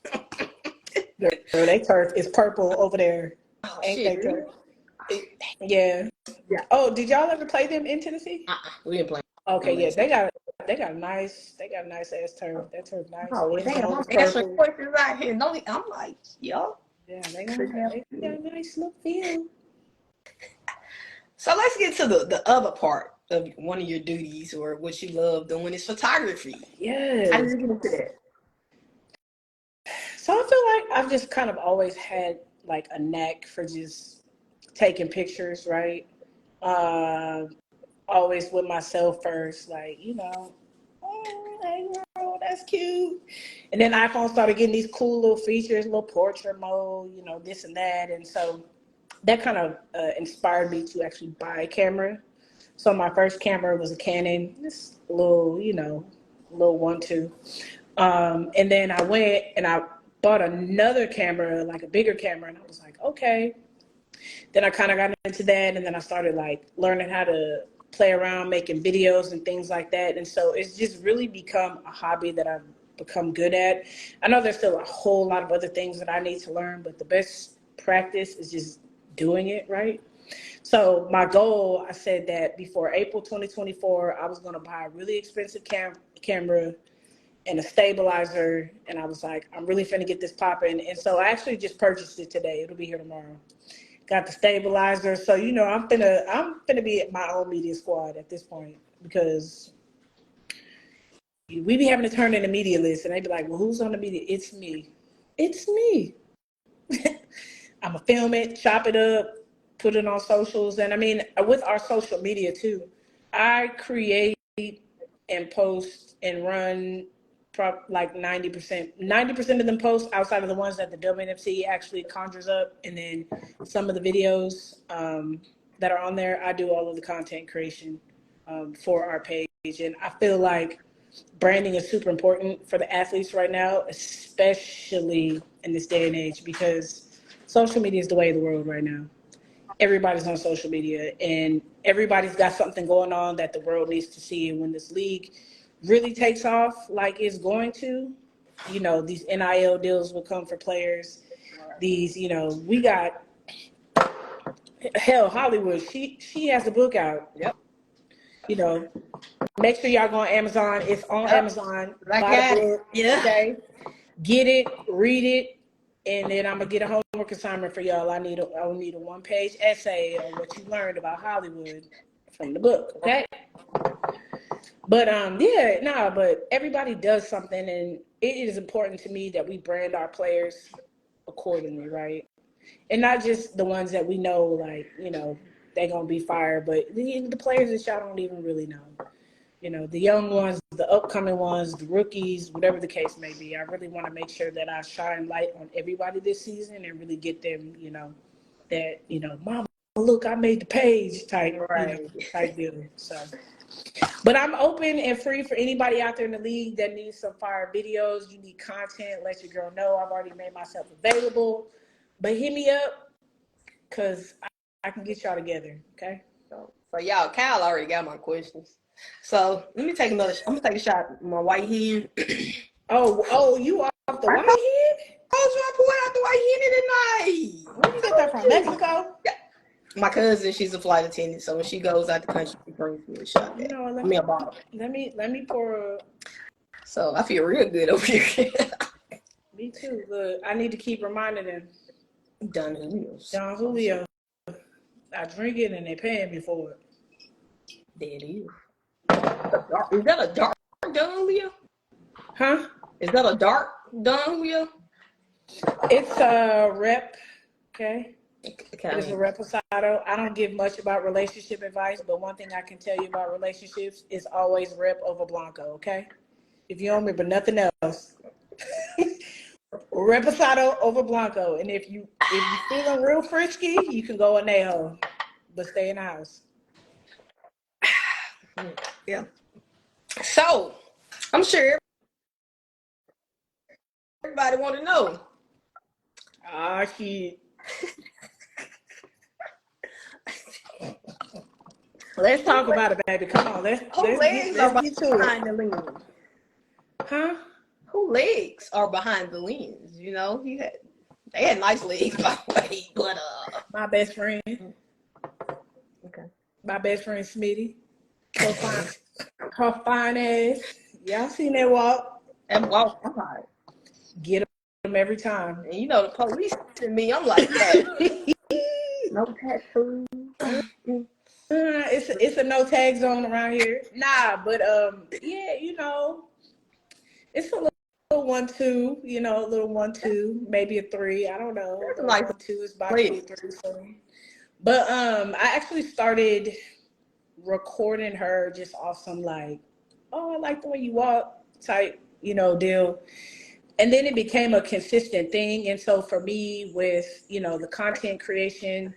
Girl, they turf is purple over there.
Oh,
Ain't
shit,
they
really?
turf? Yeah. Yeah. Oh, did y'all ever play them in Tennessee?
We didn't play.
Okay, yeah, they got a nice ass turf. That turf nice.
Oh, well, damn, I'm
Purple.
answering questions out here. No, I'm like, yo.
Yeah, they got a nice look feel.
So let's get to the other part of one of your duties or what you love doing is photography.
Yes.
How did you get into that?
So I feel like I've just kind of always had like a knack for just taking pictures, right? Always with myself first, like, oh, hey girl, that's cute. And then iPhone started getting these cool little features, little portrait mode, this and that. And so that kind of inspired me to actually buy a camera. So my first camera was a Canon, this little, little 1.2. And then I went and I bought another camera, like a bigger camera, and I was like, okay. Then I kind of got into that, and then I started like learning how to play around making videos and things like that. And so it's just really become a hobby that I've become good at. I know there's still a whole lot of other things that I need to learn, but the best practice is just doing it, right? So my goal, I said that before April 2024, I was going to buy a really expensive camera and a stabilizer. And I was like, I'm really finna get this popping. And so I actually just purchased it today. It'll be here tomorrow. Got the stabilizer. So, I'm finna be at my own media squad at this point because we be having to turn in a media list and they be like, well, who's on the media? It's me. It's me. I'm gonna film it, chop it up, put it on socials. And I mean, with our social media too, I create and post and run like 90% of them posts outside of the ones that the WNFC actually conjures up. And then some of the videos that are on there, I do all of the content creation for our page. And I feel like branding is super important for the athletes right now, especially in this day and age, because social media is the way of the world right now. Everybody's on social media and everybody's got something going on that the world needs to see. And when this league really takes off like it's going to, these NIL deals will come for players. These, we got Hollywood. She has a book out.
Yep.
Make sure y'all go on Amazon. It's on Amazon. Buy the book.
Yeah.
Okay. Get it, read it, and then I'm gonna get a homework assignment for y'all. I will need a 1-page essay on what you learned about Hollywood from the book. Okay. But but everybody does something, and it is important to me that we brand our players accordingly, right? And not just the ones that we know, like, they're gonna be fired, but the players that y'all don't even really know. The young ones, the upcoming ones, the rookies, whatever the case may be. I really want to make sure that I shine light on everybody this season and really get them, that, mama, look, I made the page type, type deal. So, but I'm open and free for anybody out there in the league that needs some fire videos. You need content, let your girl know. I've already made myself available. But hit me up because I can get y'all together, okay?
So y'all, Kyle already got my questions. So let me take I'm gonna take a shot at my white hen.
Oh, you off the white hen?
I was trying to pull out the white hen tonight.
Where you get that from? Mexico?
Yeah. My cousin, she's a flight attendant, so when she goes out the country, she brings me a shot.
Let
me a bottle.
Let me pour.
So I feel real good over here.
Me too. Look, I need to keep reminding them.
Don
Julio. I drink it and they paying me for it.
There it is. Is that a dark Don Julio?
Huh?
Is that a dark Don Julio?
It's a rep. Okay. It's a reposado. I don't give much about relationship advice, but one thing I can tell you about relationships is always rep over Blanco, okay? If you don't remember nothing else. Reposado over Blanco. And if you feeling real frisky, you can go anejo, but stay in the house.
Yeah. So, I'm sure everybody want to know.
Ah, shit. Let's talk about it, baby. Come on, let's get to it.
The lens.
Huh?
Who legs are behind the lens? You know, they had nice legs, by the way, but
my best friend.
Okay.
My best friend Smitty. Her fine ass. Y'all seen that walk?
And walk hard.
Get them every time.
And you know the police and me, I'm like, hey, no tattoos.
It's a no tag zone around here. Nah, but yeah, you know, it's a little 1-2, you know, a little 1-2, maybe a 3. I don't know.
Like
1-2 is about to be 3 soon. But I actually started recording her just off some like, oh, I like the way you walk type, you know, deal. And then it became a consistent thing. And so for me with, you know, the content creation,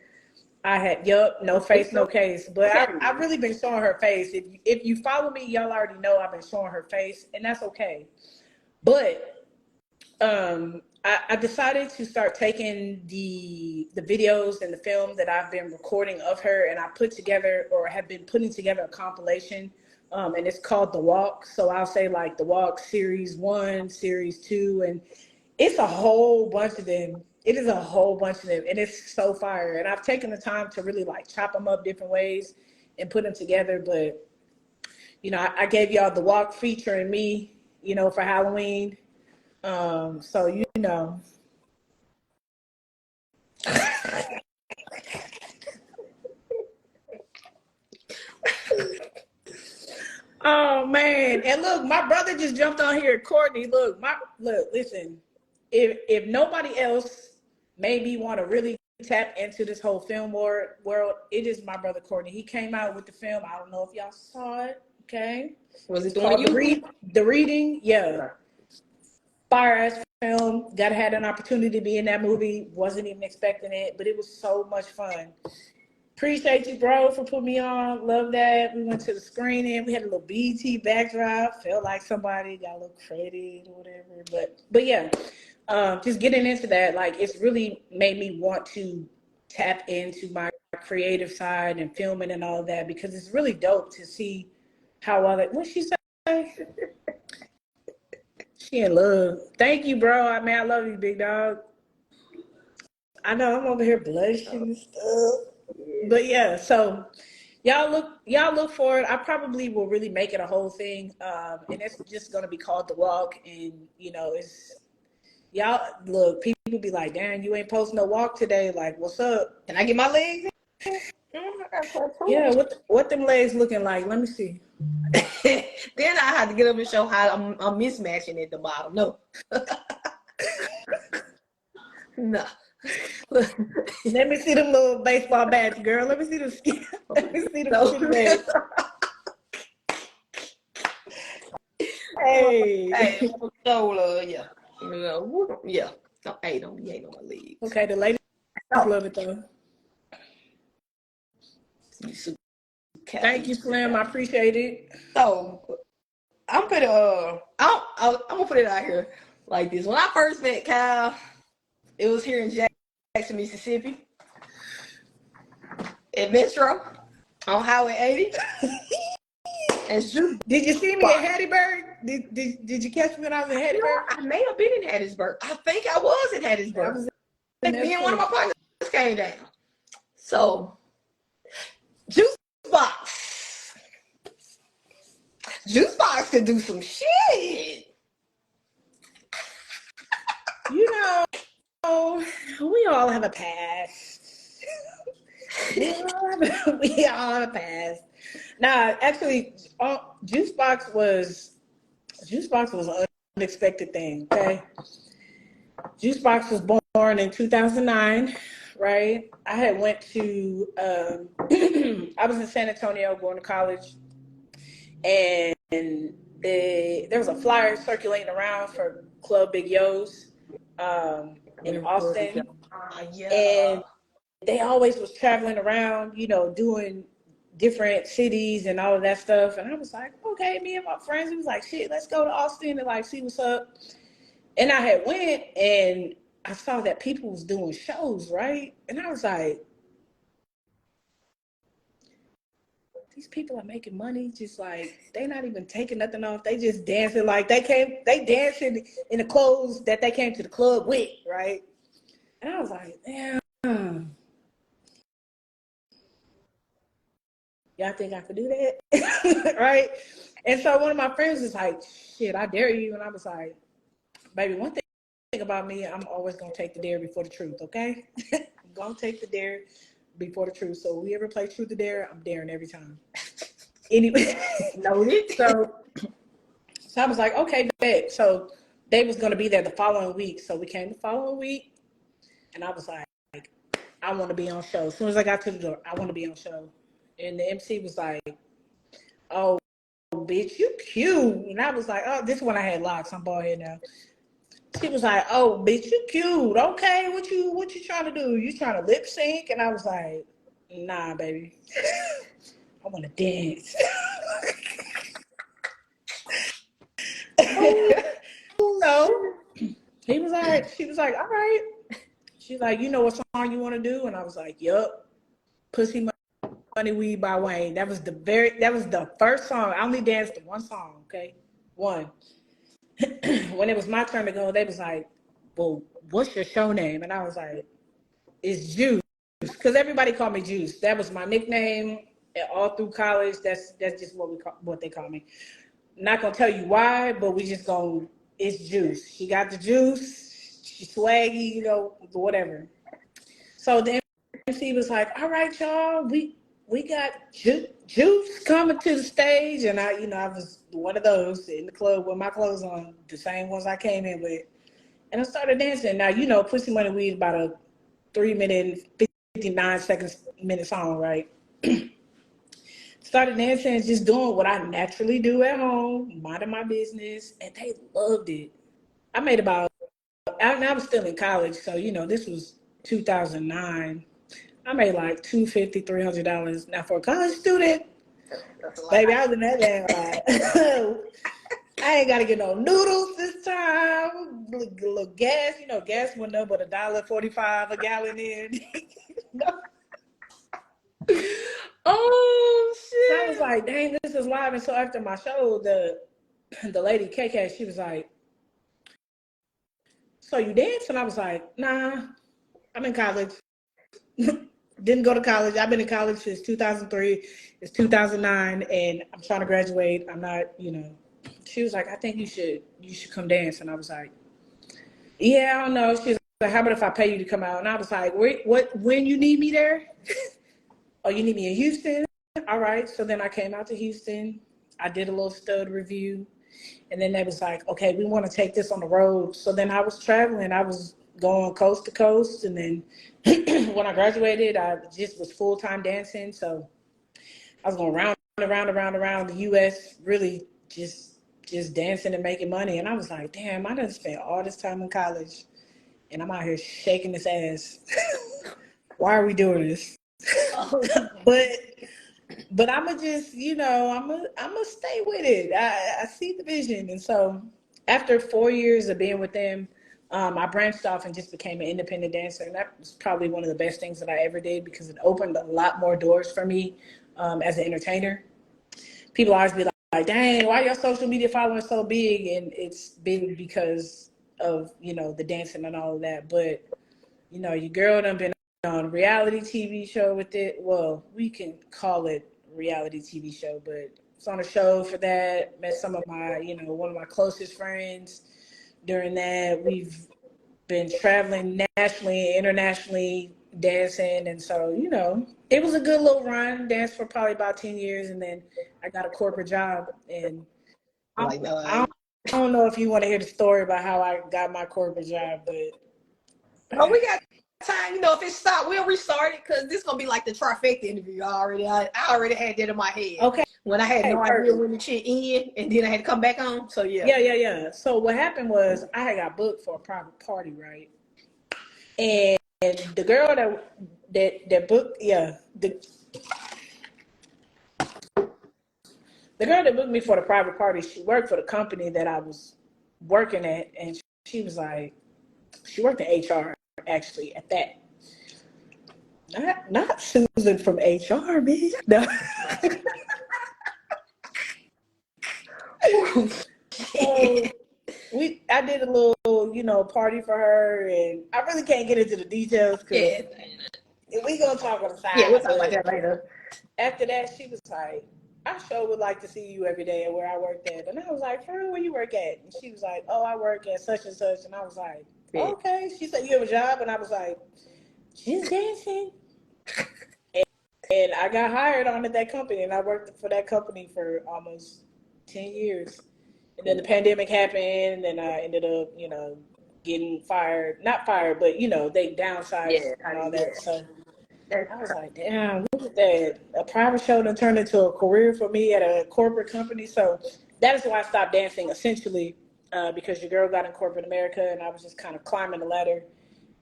I had, no face, no case. But I've really been showing her face. If you follow me, y'all already know I've been showing her face, and that's okay. But I decided to start taking the videos and the film that I've been recording of her, and I put together or have been putting together a compilation, and it's called The Walk. So I'll say like The Walk Series 1, Series 2, and it's a whole bunch of them. It is a whole bunch of them, and it's so fire. And I've taken the time to really like chop them up different ways and put them together. But, you know, I gave y'all The Walk featuring me, you know, for Halloween. So, you know. Oh, man. And look, my brother just jumped on here. Courtney, look, listen. If nobody else made me want to really tap into this whole film world, it is my brother Courtney. He came out with the film. I don't know if y'all saw it. Okay.
Was it called
The Reading? Yeah. Fire ass film. Gotta had an opportunity to be in that movie. Wasn't even expecting it, but it was so much fun. Appreciate you, bro, for putting me on. Love that. We went to the screening. We had a little BT backdrop. Felt like somebody got a little credit or whatever. But yeah, just getting into that, like, it's really made me want to tap into my creative side and filming and all of that, because it's really dope to see how well what'd she say? She in love. Thank you, bro. I mean, I love you, big dog. I know I'm over here blushing and stuff. But yeah, so y'all look for it. I probably will really make it a whole thing. And it's just gonna be called The Walk. And you know, it's y'all look, people be like, damn, you ain't posting no walk today. Like, what's up?
Can I get my legs?
Yeah, what them legs looking like? Let me see.
Then I had to get up and show how I'm mismatching at the bottom. No. No.
Let me see them little baseball bats, girl. Let me see them skin. Let me see them skin legs. Hey.
So, yeah. Yeah. No, you ain't on my legs.
Okay, the ladies love it though. Thank you, Slim. I appreciate it.
So I'm gonna put it out here like this. When I first met Kyhle, it was here in Jackson, Mississippi, at Metro on Highway 80.
Did you see me at Hattiesburg? Did you catch me when I was in Hattiesburg?
I may have been in Hattiesburg. I think I was in Hattiesburg. Me and one of my partners came down. So Juice Box could do some shit.
You know, we all have a past. we all have a past. Nah, actually, Juice Box was an unexpected thing. Okay, Juice Box was born in 2009, right? I had went to, I was in San Antonio going to college, and there was a flyer circulating around for Club Big Yo's in Austin,
Yeah.
and they always was traveling around, doing different cities and all of that stuff. And I was like, okay, me and my friends, we was like, shit, let's go to Austin and like see what's up. And I had went and I saw that people was doing shows, right? And I was like, these people are making money, just like they not even taking nothing off. They just dancing like they dancing in the clothes that they came to the club with, right? And I was like, damn. Y'all think I could do that? Right? And so one of my friends was like, shit, I dare you. And I was like, baby, one thing about me, I'm always going to take the dare before the truth, okay? I'm going to take the dare before the truth. So if we ever play truth or dare, I'm daring every time. Anyway,
Noted.
so I was like, okay, bet. So they was going to be there the following week. So we came the following week, and I was like, I want to be on show. As soon as I got to the door, I want to be on show. And the MC was like, oh, bitch, you cute. And I was like, oh, this one I had locks. I'm bald head now. She was like, oh, bitch, you cute. Okay, what you trying to do? You trying to lip sync? And I was like, nah, baby. I want to dance. So she was like, all right. She's like, you know what song you want to do? And I was like, yup. Pussy Money Weed by Wayne. That was the first song. I only danced to one song, okay? One. When it was my turn to go, they was like, well, what's your show name? And I was like, it's Juice. Because everybody called me Juice. That was my nickname all through college. That's just what they call me. Not gonna tell you why, but we just go, it's Juice. She got the juice, she swaggy, whatever. So the MC was like, all right, y'all, we got Juice coming to the stage. And I was one of those in the club with my clothes on, the same ones I came in with. And I started dancing. Now, Pussy Money Weed is about a 3-minute and 59-second song, right? Started dancing and just doing what I naturally do at home, minding my business, and they loved it. I made I was still in college, so, this was 2009. I made like $250, $300. Now, for a college student, baby, I was in that damn I ain't got to get no noodles this time. Little gas, gas went up but $1.45 a gallon in.
Oh shit!
I was like, dang, this is live. And so after my show, the lady KK, she was like, so you dance? And I was like, nah, I'm in college. Didn't go to college. I've been in college since 2003. It's 2009, and I'm trying to graduate. I'm not, She was like, I think you should come dance. And I was like, yeah, I don't know. She's like, how about if I pay you to come out? And I was like, wait, when you need me there? Oh, you need me in Houston? All right. So then I came out to Houston. I did a little stud review. And then they was like, okay, we want to take this on the road. So then I was traveling. I was going coast to coast. And then when I graduated, I just was full-time dancing. So I was going round and around the U.S., really just dancing and making money. And I was like, damn, I done spent all this time in college, and I'm out here shaking this ass. Why are we doing this? But I'ma just, I'ma stay with it. I see the vision. And so after 4 years of being with them, I branched off and just became an independent dancer. And that was probably one of the best things that I ever did, because it opened a lot more doors for me as an entertainer. People always be like, dang, why your social media following so big? And it's big because of, the dancing and all of that. But, your girl done been on a reality TV show with it. Well, we can call it reality TV show, but it's on a show for that. Met some of my, one of my closest friends during that. We've been traveling nationally and internationally dancing. And so, it was a good little run. Danced for probably about 10 years. And then I got a corporate job. And I don't know if you want to hear the story about how I got my corporate job, but
Oh, we got time, if it stopped, we'll restart it because this is gonna be like the trifecta interview. I already had that in my head.
Okay.
When I had no idea when the shit ended, and then I had to come back on. So
Yeah. So what happened was I had got booked for a private party, right? And the girl that booked, the girl that booked me for the private party, she worked for the company that I was working at, and she was like, she worked in HR actually at that. Not Susan from HR, man. No. So I did a little, party for her, and I really can't get into the details because we gonna talk on the side.
Yeah, we'll talk about that later.
After that, she was like, I sure would like to see you every day at where I worked at. And I was like, for real, where you work at? And she was like, oh, I work at such and such. And I was like, okay. She said, you have a job? And I was like, just dancing. And I got hired on at that company, and I worked for that company for almost 10 years. And then the pandemic happened, and I ended up, getting fired. Not fired, but, they downsized and all that. So I was like, damn, look at that. A private show done turned into a career for me at a corporate company. So that is why I stopped dancing, essentially, because your girl got in corporate America, and I was just kind of climbing the ladder.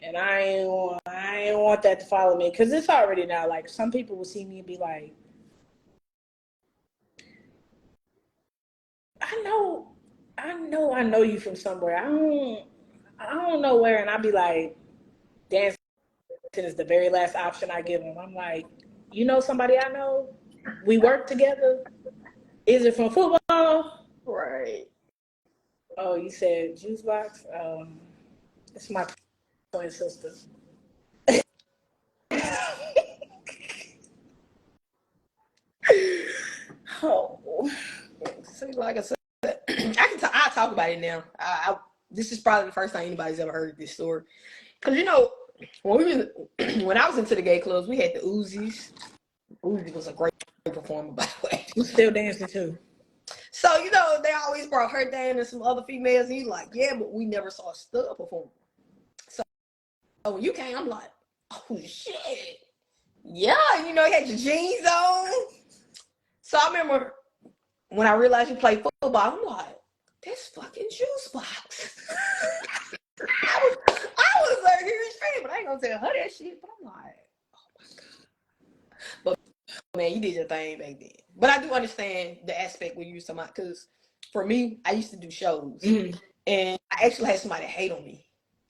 And I ain't want that to follow me, because it's already now, like, some people will see me and be like, I know you from somewhere. I don't know where. And I'll be like, dancing is the very last option I give them. I'm like, you know somebody I know? We work together? Is it from football?
Right.
Oh, you said juice box? It's my twin sister. Oh.
See, like I said, I'll talk about it now. This is probably the first time anybody's ever heard this story. Because, when I was into the gay clubs, we had the Uzis. Uzi was a great performer, by the way.
Who's still dancing too?
So, they always brought her down and some other females. And he's like, yeah, but we never saw a stud performer. So when you came, I'm like, oh, shit. Yeah, he had your jeans on. So I remember when I realized you played football, I'm like, that's fucking juice box. I was like, here's fan, but I ain't gonna tell her that shit. But I'm like, oh my God. But man, you did your thing back then. But I do understand the aspect where you were talking about, because for me, I used to do shows. Mm-hmm. And I actually had somebody hate on me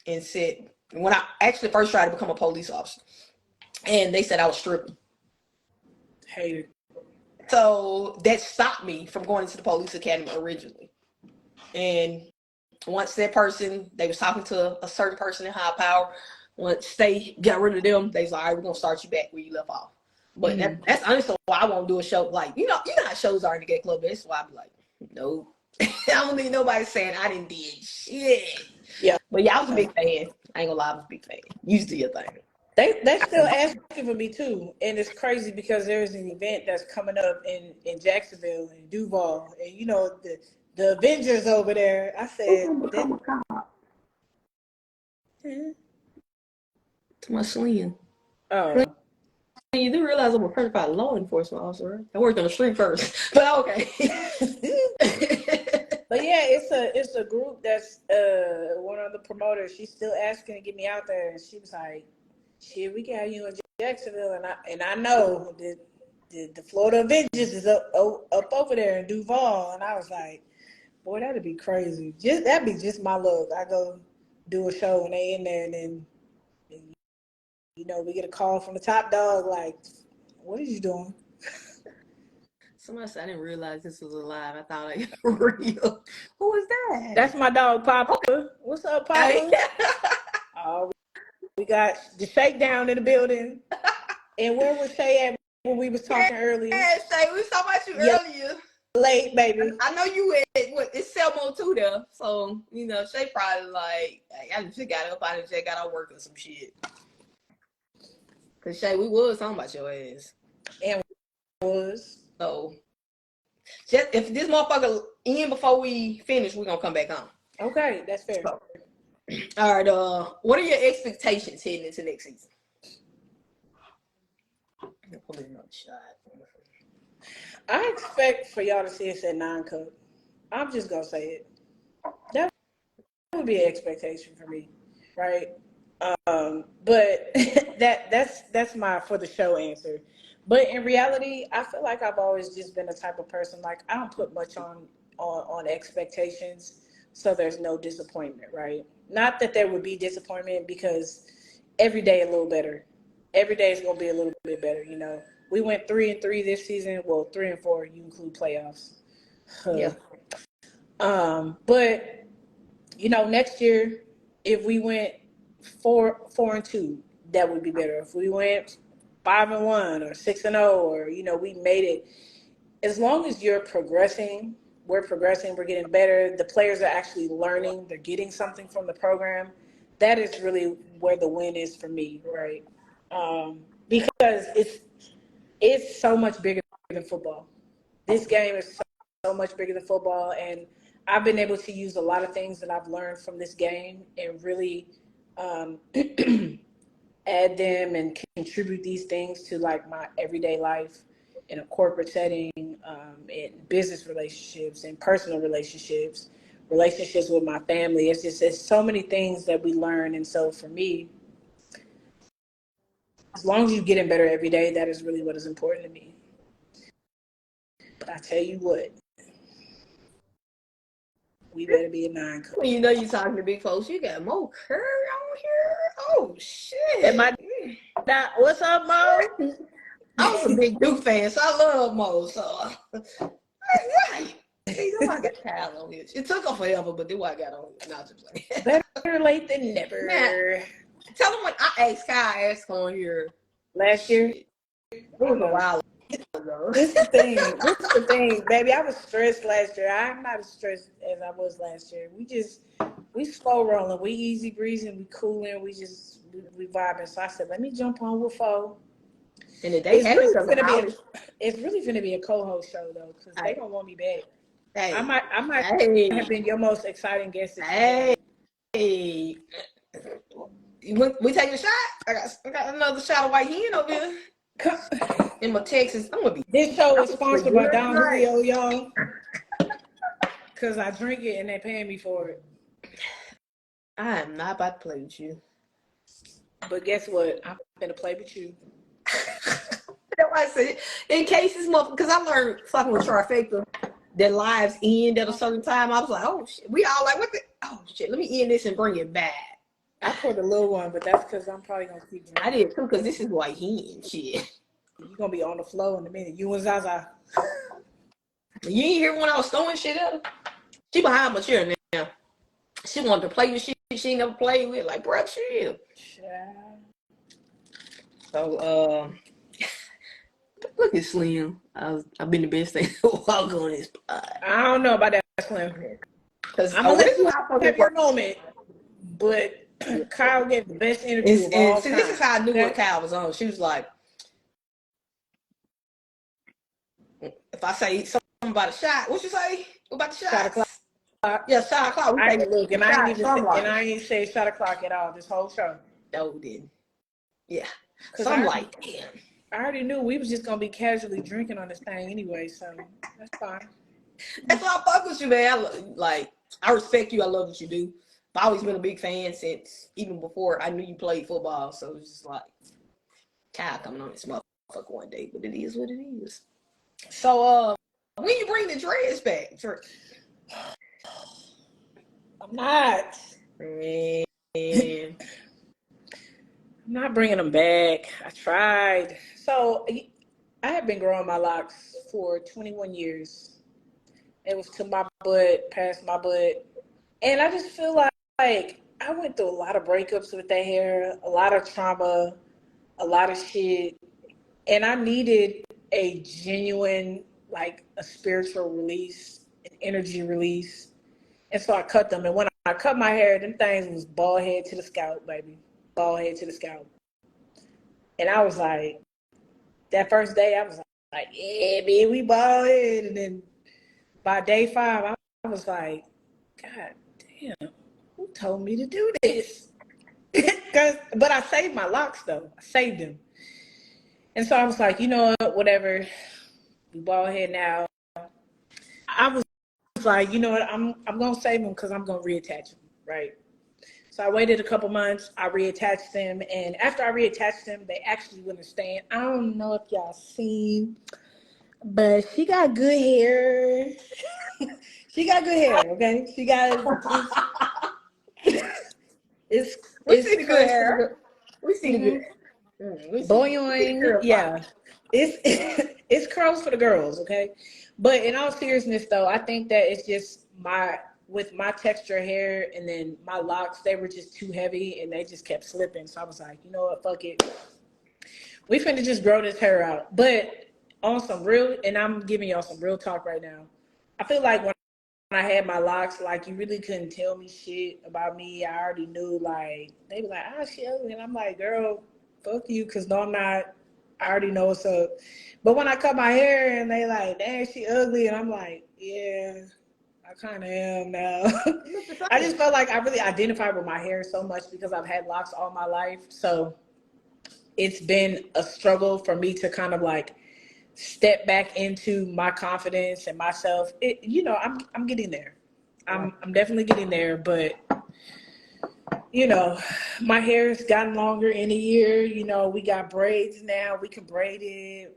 and said, when I actually first tried to become a police officer, and they said I was stripping.
Hated.
So that stopped me from going into the police academy originally. And once that person, they was talking to a certain person in high power, once they got rid of them, they was like, all right, we're going to start you back where you left off. But that's honestly why I won't do a show. Like, you know how shows are in the gay club. That's why I be like, no. I don't need nobody saying I didn't did shit. Yeah. But yeah, I was a big fan. I ain't gonna lie, I was a big fan. You used to do your thing.
They still asking for me too, and it's crazy because there's an event that's coming up in Jacksonville and Duval, and the Avengers over there. I said,
to my swing.
Oh,
you do realize I'm a certified law enforcement officer, right? I worked on the street first, but okay.
But yeah, it's a group that's one of the promoters. She's still asking to get me out there, and she was like, shit, we got you in Jacksonville, and I know that the Florida Avengers is up over there in Duval, and I was like, boy, that'd be crazy. That'd be just my luck. I go do a show and they in there, and then we get a call from the top dog like, what are you doing?
Somebody said I didn't realize this was alive. I thought it was real. Who was that?
That's my dog, Papa. Okay. What's up, Papa? Oh, we got the shakedown in the building. And where was Shay at when we was talking earlier?
Yeah, Shay, we was talking about you earlier.
Late, baby.
I know you at it's Selmo too there. So, Shay probably like, I just got up out of Shay got out working some shit. Cause Shay, we was talking about your ass.
And was.
So just if this motherfucker end before we finish, we're gonna come back on.
Okay, that's fair.
All right. What are your expectations heading into next season? Put another shot.
I expect for y'all to see us at 9 Cup. I'm just gonna say it. That would be an expectation for me, right? But that's my for the show answer. But in reality, I feel like I've always just been the type of person like I don't put much on expectations, so there's no disappointment, right? Not that there would be disappointment because every day a little better. Every day is gonna be a little bit better, you know. We went 3-3 this season. Well, 3-4, you include playoffs.
Yeah.
But you know, next year, if we went 4-2, that would be better. If we went 5-1 or 6-0, or you know, we made it. As long as you're progressing, we're progressing, we're getting better. The players are actually learning, they're getting something from the program. That is really where the win is for me, right? Because it's so much bigger than football. This game is so much bigger than football, and I've been able to use a lot of things that I've learned from this game and really add them and contribute these things to like my everyday life in a corporate setting, in business relationships and personal relationships, relationships with my family. It's so many things that we learn, and so for me, as long as you're getting better every day, that is really what is important to me. But I tell you what, we better be a 9 Cup.
When you know you're talking to big folks, you got Mo Curry on here. Oh shit!
Am I not? What's up, Mo?
I was a big Duke fan, so I love Mo. So that's right. You know I got Kyhle on here. It took her forever, but then what I got on here. Not to play.
Better late than never.
Man, tell them when I asked on here
Last year,
it was a while ago.
This is the thing. This is the thing, baby. I was stressed last year. I'm not as stressed as I was last year. We slow rolling. We easy breezing. We cooling. We vibing. So I said, let me jump on with Foe.
And the day
It's really gonna be a co-host show though, because they gonna want me back.
Hey,
I might have been your most exciting guest.
Hey, we taking a shot? I got another shot of white hen over here. In my Texas, I'm gonna be.
This show is sponsored by Don Julio, y'all. Cause I drink it and they paying me for it.
I am not about to play with you.
But guess what? I'm gonna play with you.
That's why I said, in case this motherfucker, because I learned fucking with Trifecta that lives end at a certain time. I was like, oh shit. We all like, what the? Oh shit. Let me end this and bring it back.
I poured a little one, but that's because I'm probably gonna keep drinking.
I did too, because this is white hen shit.
You're gonna be on the floor in a minute. You and Zaza.
You ain't hear when I was throwing shit at her? She behind my chair now. She wanted to play with shit she never played with. Like, bro, chill. So, look at Slim. I've been the best thing to walk on this pod.
I don't know about that, Slim.
Because
I'm gonna let you have your moment, but Kyhle gave the best interview of all time.
This is how I knew what Kyhle was on. She was like, if I say something about a shot, what you say about the shot?
Shot o'clock.
Yeah, shot o'clock.
I ain't say shot o'clock at all this whole show.
No, didn't. Yeah. So I'm like, damn.
I already knew we was just gonna be casually drinking on this thing anyway, so that's fine.
That's why I fuck with you, man. I respect you. I love what you do. I've always been a big fan since even before I knew you played football. So it's just like, Kyhle coming on this motherfucker one day, but it is what it is. So, when you bring the dreads back,
I'm not.
Man.
I'm not bringing them back. I tried. So I have been growing my locks for 21 years. It was to my butt, past my butt. And I just feel like I went through a lot of breakups with that hair, a lot of trauma, a lot of shit. And I needed a genuine, like a spiritual release, an energy release. And so I cut them. And when I cut my hair, them things was bald head to the scalp, baby. Bald head to the scalp. And I was like, that first day, I was like, yeah, man, we bald head. And then by day 5, I was like, God damn, who told me to do this? But I saved my locks though. I saved them. And so I was like, you know what, whatever. We bald head now. I was like, you know what, I'm gonna save them because I'm gonna reattach them, right? So I waited a couple months. I reattached them, and after I reattached them, they actually wouldn't stand. I don't know if y'all seen, but she got good hair. She got good hair. Okay, she got it's
We see the good
curls for the
hair.
girl.
We see the good
Mm-hmm.
hair. We see the
Boing,
girl fine.
yeah. It's it's curls for the girls, okay? But in all seriousness though, I think that it's just with my texture hair and then my locks, they were just too heavy and they just kept slipping. So I was like, you know what, fuck it. We finna just grow this hair out. But on some real, and I'm giving y'all some real talk right now. I feel like when I had my locks, like you really couldn't tell me shit about me. I already knew, like they be like, "Ah, she ugly," and I'm like, "Girl, fuck you," because no, I'm not. I already know what's up. But when I cut my hair and they like, "Dang, she ugly," and I'm like, "Yeah, I kind of am now." I just felt like I really identified with my hair so much because I've had locks all my life. So it's been a struggle for me to kind of like step back into my confidence and myself. I'm getting there. I'm definitely getting there, but my hair's gotten longer in a year. We got braids now. We can braid it,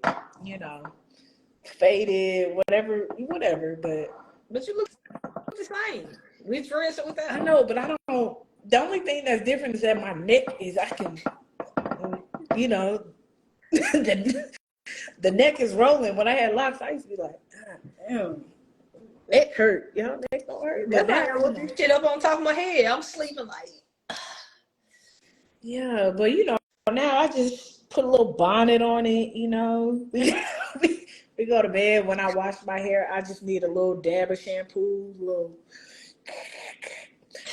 fade it, whatever.
But you look the same. We dress with
I
that.
know, but I don't. The only thing that's different is that my neck is I can, the, the neck is rolling. When I had locks, I used to be like, God damn. Neck hurt, neck don't hurt. But
That's why I
now,
gotta look this shit up on top of my head. I'm sleeping like
yeah, but now I just put a little bonnet on it, we go to bed. When I wash my hair, I just need a little dab of shampoo,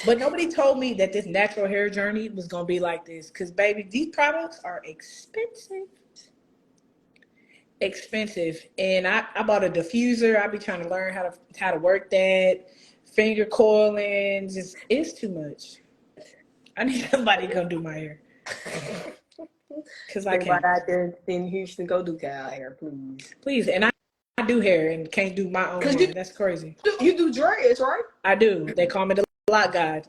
but nobody told me that this natural hair journey was gonna be like this. Cause baby, these products are expensive. Expensive. And I bought a diffuser. I be trying to learn how to work that. Finger coiling, just it's too much. I need somebody to come do my hair. Cause I
everybody
can't.
out there in Houston, go do Kyhle hair, please.
Please, and I do hair and can't do my own
Cause
hair. That's crazy.
you do dreads, right?
I do. They call me the lot guide.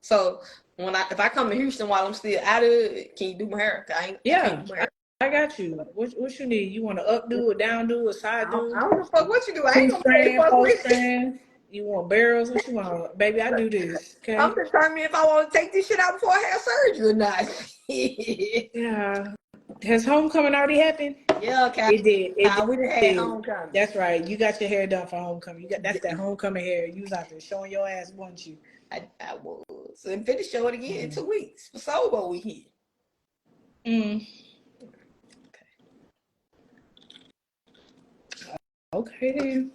So if I come to Houston while I'm still out of it, can you do my hair? I
Yeah,
can't do my hair.
I got you. What you need? You want to updo, a downdo, a side do?
I don't give a fuck what you do. I ain't
Two
gonna pay
strand,
fuck
four
with it.
strand. You want barrels? What you want? Baby, I do this.
I'm
Okay.
determined if I want to take this shit out before I have surgery or not.
Yeah. Has homecoming already happened?
Yeah, Kyhle.
It did. It
We done had
did.
homecoming.
That's right. You got your hair done for homecoming. That's that homecoming hair. You was out there showing your ass, wasn't you?
I was. And finish show it again in 2 weeks for Soul Bowl weekend.
Okay then.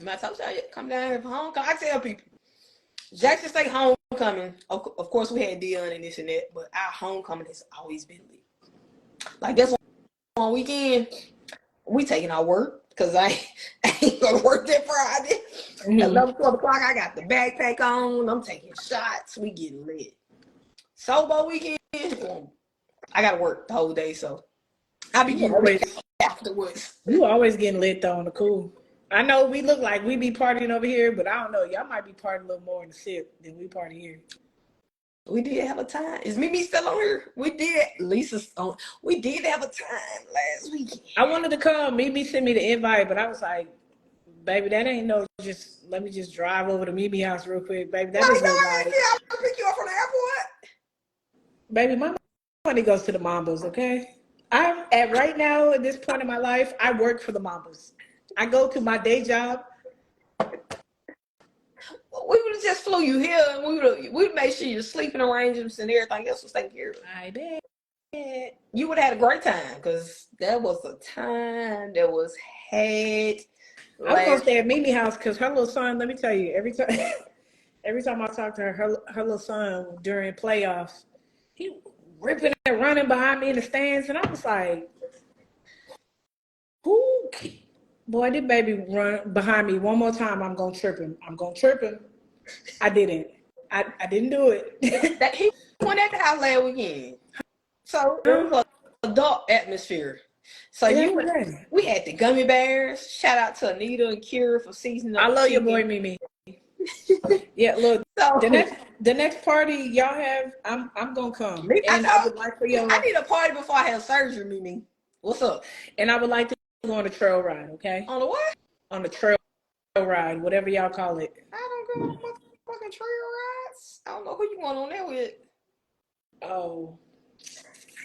I told y'all, come down here for homecoming. I tell people, Jackson State homecoming. Of course, we had Dion and this and that, but our homecoming has always been lit. Like that's one weekend, we taking our work because I ain't gonna work that Friday. At 11, 12 o'clock, I got the backpack on. I'm taking shots. We getting lit. Soul Bowl weekend, I gotta work the whole day, so I'll be getting lit afterwards.
You always getting lit though on the cool. I know we look like we be partying over here, but I don't know. Y'all might be partying a little more in the sip than we party here.
We did have a time. Is Mimi still on here? We did. Lisa's on. We did have a time last weekend.
I wanted to come. Mimi sent me the invite, but I was like, baby, that ain't no just let me just drive over to Mimi house real quick. Baby, that
Like,
just
no,
look
I
like
didn't say I was pick you up from the airport.
baby, my money goes to the Mambas, okay? Right now at this point in my life, I work for the Mambas. I go to my day job.
We would have just flew you here, and we'd make sure your sleeping arrangements and everything else was taken care of.
I bet.
You would have had a great time because that was a time that was had.
I was gonna stay at Mimi house because her little son. Let me tell you, every time I talk to her little son during playoffs, he ripping and running behind me in the stands, and I was like, "Who? Boy, this baby run behind me one more time, I'm gonna trip him. I'm gonna trip him." I didn't. I didn't do it.
He went at the house last weekend. So it was an adult atmosphere. So we had the gummy bears. Shout out to Anita and Kira for seasoning up
I
the
love
chicken.
your boy Mimi. Yeah, look,
So
the next party y'all have, I'm gonna come. And I would like for y'all.
I need a party before I have surgery, Mimi. What's up?
And I would like to go on a trail ride, okay?
On the what?
On the trail ride, whatever y'all call it.
I don't go on fucking trail rides. I don't know who you want on there with.
Oh.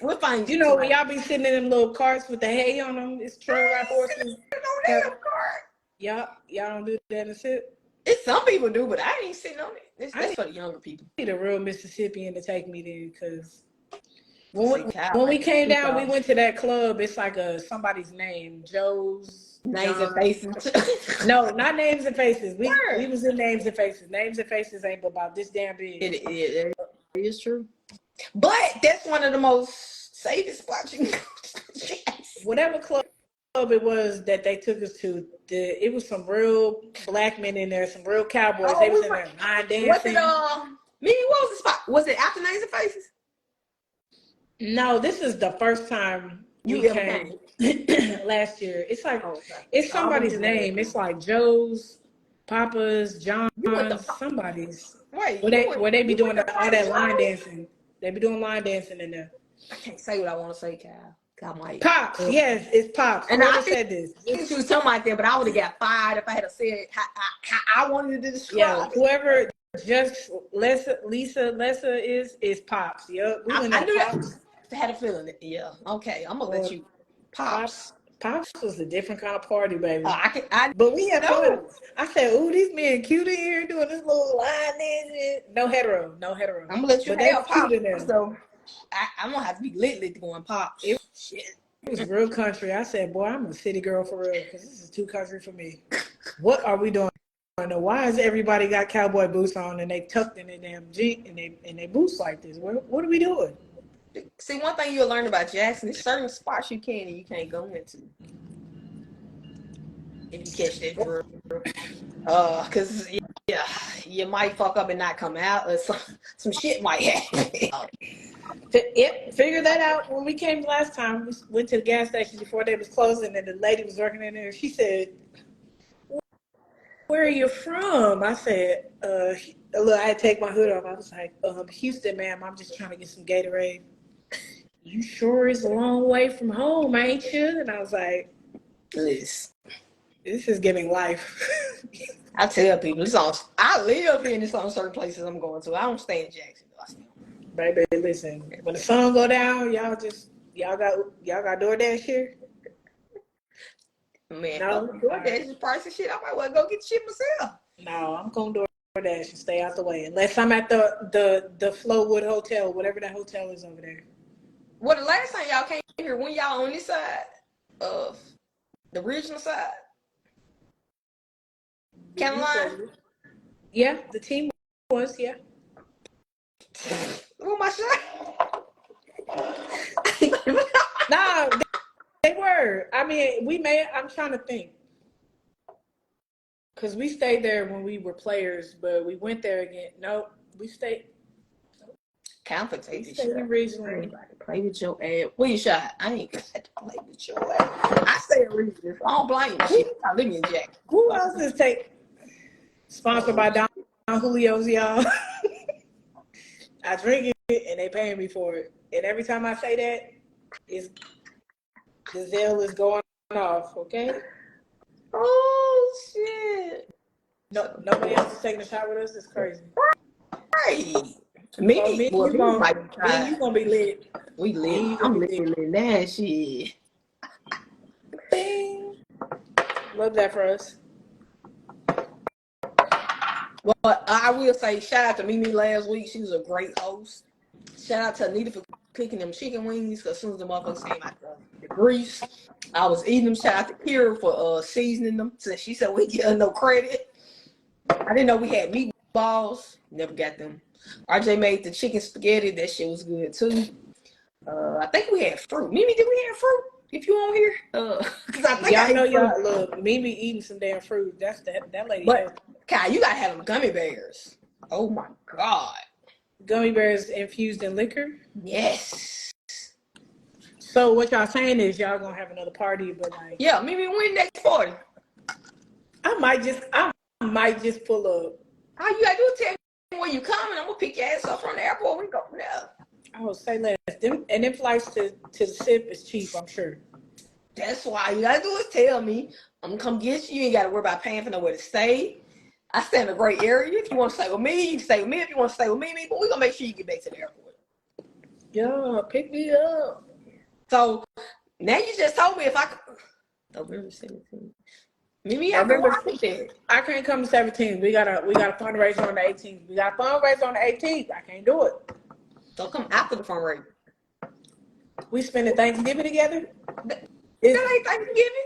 We'll find
you know when y'all be sitting in them little carts with the hay on them, it's trail ride horses. Y'all don't do that in the sit?
It's some people do, but I ain't sitting on it. That's for the younger people.
I need a real Mississippian to take me there, because when we came down, we went to that club. It's like somebody's name, Joe's.
Names and Faces.
No, not Names and Faces. We was in Names and Faces. Names and Faces ain't about this damn big.
It is true. But that's one of the most safest spots you can go to.
Whatever club it was that they took us to, it was some real black men in there, some real cowboys. They was in there line dancing.
What was the spot? Was it after Names and Faces?
No, this is the first time we came. Last year. It's like it's somebody's name. It's like Joe's, Papa's, John's, somebody's.
Wait,
where they be doing all that line dancing. They be doing line dancing in there.
I can't say what I want to say, Kyle.
Pops, yes, it's Pops.
And I
said this.
She was talking like that, but I would have got fired if I had said how I wanted to describe.
Yeah, whoever just Lessa is Pops. Yep,
I knew Pops. I had a feeling. Yeah, okay, I'm gonna let you. Pops
was a different kind of party, baby.
But
we had fun. I said, "Ooh, these men cute in here doing this little line dancing." No hetero.
I'm gonna let you have Pops. So I'm gonna have to be lit going Pops.
It was real country. I said, "Boy, I'm a city girl for real, because this is too country for me." What are we doing? Why has everybody got cowboy boots on and they tucked in their damn jeans and they boots like this? What are we doing?
See, one thing you'll learn about Jackson is certain spots you can and you can't go into. If you catch that drill. Because, you might fuck up and not come out, or some shit might happen.
Figure that out. When we came last time, we went to the gas station before they was closing, and the lady was working in there. She said, "Where are you from?" I said, look, I had to take my hood off. I was like, Houston, ma'am, I'm just trying to get some Gatorade. You sure is a long way from home, ain't you? And I was like, this is giving life.
I tell people, I live here, and it's on certain places I'm going to. I don't stay in Jacksonville.
Baby, listen, when the sun go down, y'all got DoorDash here?
Man, no, DoorDash is pricey shit. I might well go get shit myself.
No, I'm going to DoorDash and stay out the way. Unless I'm at the Flowwood Hotel, whatever that hotel is over there.
Well, the last time y'all came here, when y'all on this side of the regional side? Caroline?
Yeah, the team was, yeah.
Who my shot?
No, they were. I mean, I'm trying to think. Because we stayed there when we were players, but we went there again. No, we stayed.
Conflict take this shit.
Regionally.
Play with your ass. Where you shot? I ain't got to play with your ass. I stay in regional. I don't blame you. I live in Jack.
Who else is sponsored by Don Julio's, y'all? I drink it and they paying me for it. And every time I say that, the Zelle is going off, okay?
Oh, shit.
No, nobody else is taking a shot with us? It's crazy.
Right. Me,
you gonna be lit.
We lit. I'm lit in that shit.
Bing. Love that for us.
Well, I will say shout out to Mimi last week. She was a great host. Shout out to Anita for cooking them chicken wings, because as soon as the motherfuckers came out the grease, I was eating them. Shout out to Kira for seasoning them. So she said we get her no credit. I didn't know we had meatballs. Never got them. RJ made the chicken spaghetti. That shit was good too. I think we had fruit. Mimi, did we have fruit? if you on here. Cause I think
Y'all
I
know
ate fruit.
y'all look. Mimi eating some damn fruit. That's that lady.
But Kai, you gotta have them gummy bears. Oh my god.
Gummy bears infused in liquor.
Yes.
So what y'all saying is y'all gonna have another party, but like,
Yeah, maybe win next 40.
I might just pull up.
All you gotta do is tell me when you coming. I'm gonna pick your ass up from the airport. We go from there.
I would say less. Them flights to the SIP is cheap, I'm sure.
That's why you gotta do is tell me. I'm gonna come get you. You ain't gotta worry about paying for nowhere to stay. I stay in a great area. If you want to stay with me, you can stay with me. If you want to stay with me, but we're gonna make sure you get back to the airport.
Yeah, pick me up.
So now you just told me if I November 17th. Maybe I
November.
there.
I can't come to 17th. We got a fundraiser on the 18th. We got a fundraiser on the 18th. I can't do it.
So come after the fundraiser.
We spending Thanksgiving together.
That ain't Thanksgiving.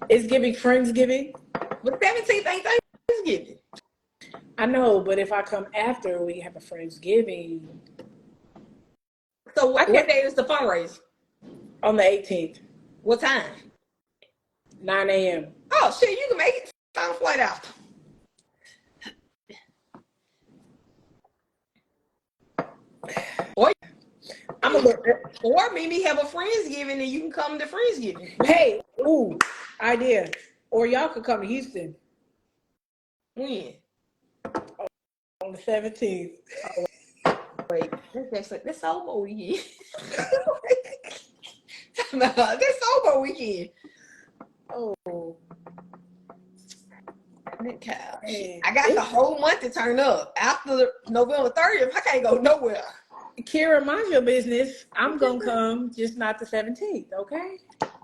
It's giving Friendsgiving.
But 17th ain't Thanksgiving.
I know, but if I come after, we have a Friendsgiving.
So what day is the fundraiser?
On the 18th.
What time?
9 a.m.
Oh shit, you can make it. Time flight out. Or maybe have a Friendsgiving and you can come to Friendsgiving.
Hey, ooh, idea. Or y'all could come to Houston.
When?
On the 17th.
Oh, wait, that's over weekend. That's over weekend.
Oh.
Hey, I got the whole month to turn up. After November 30th, I can't go nowhere.
Kira, mind your business. I'm going to come, just not the 17th, okay?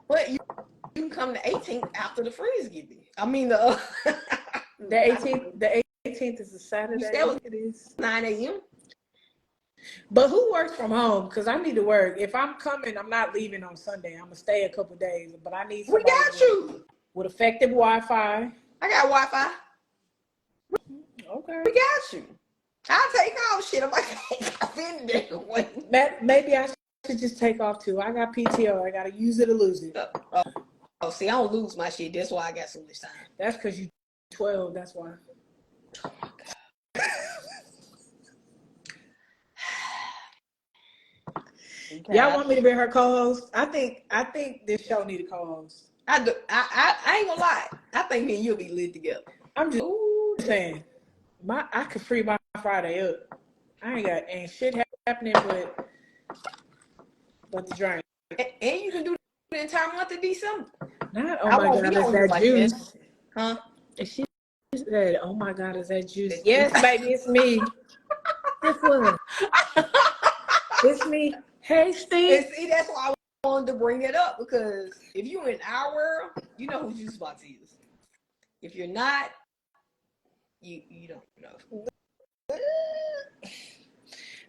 But you can come the 18th after the Friendsgiving. I mean, the
18th. The 18th is a Saturday.
It is 9 a.m.
But who works from home? Because I need to work. If I'm coming, I'm not leaving on Sunday. I'm going to stay a couple days. But I need somebody with effective Wi-Fi.
I got Wi-Fi.
Okay.
We got you. I'll take off shit. I'm like,
maybe I should just take off too. I got PTO. I got to use it or lose it.
Oh, see, I don't lose my shit. That's why I got so much time.
That's because you 12. That's why.
Oh my God.
Okay. Y'all want me to be her co-host? I think this show need a co-host.
I do. I ain't gonna lie. I think me and you'll be lit together.
I'm just saying. I could free my Friday up. I ain't shit happening but the drink.
And you can do the entire month of December.
Not oh my God, is that juice?
This. Huh?
And she said, oh my God, is that juice? Yes, baby, it's me. It's what? It's me. Hey, Steve.
And see, that's why I wanted to bring it up, because if you in our world, you know who Juice Box is. If you're not, you don't know.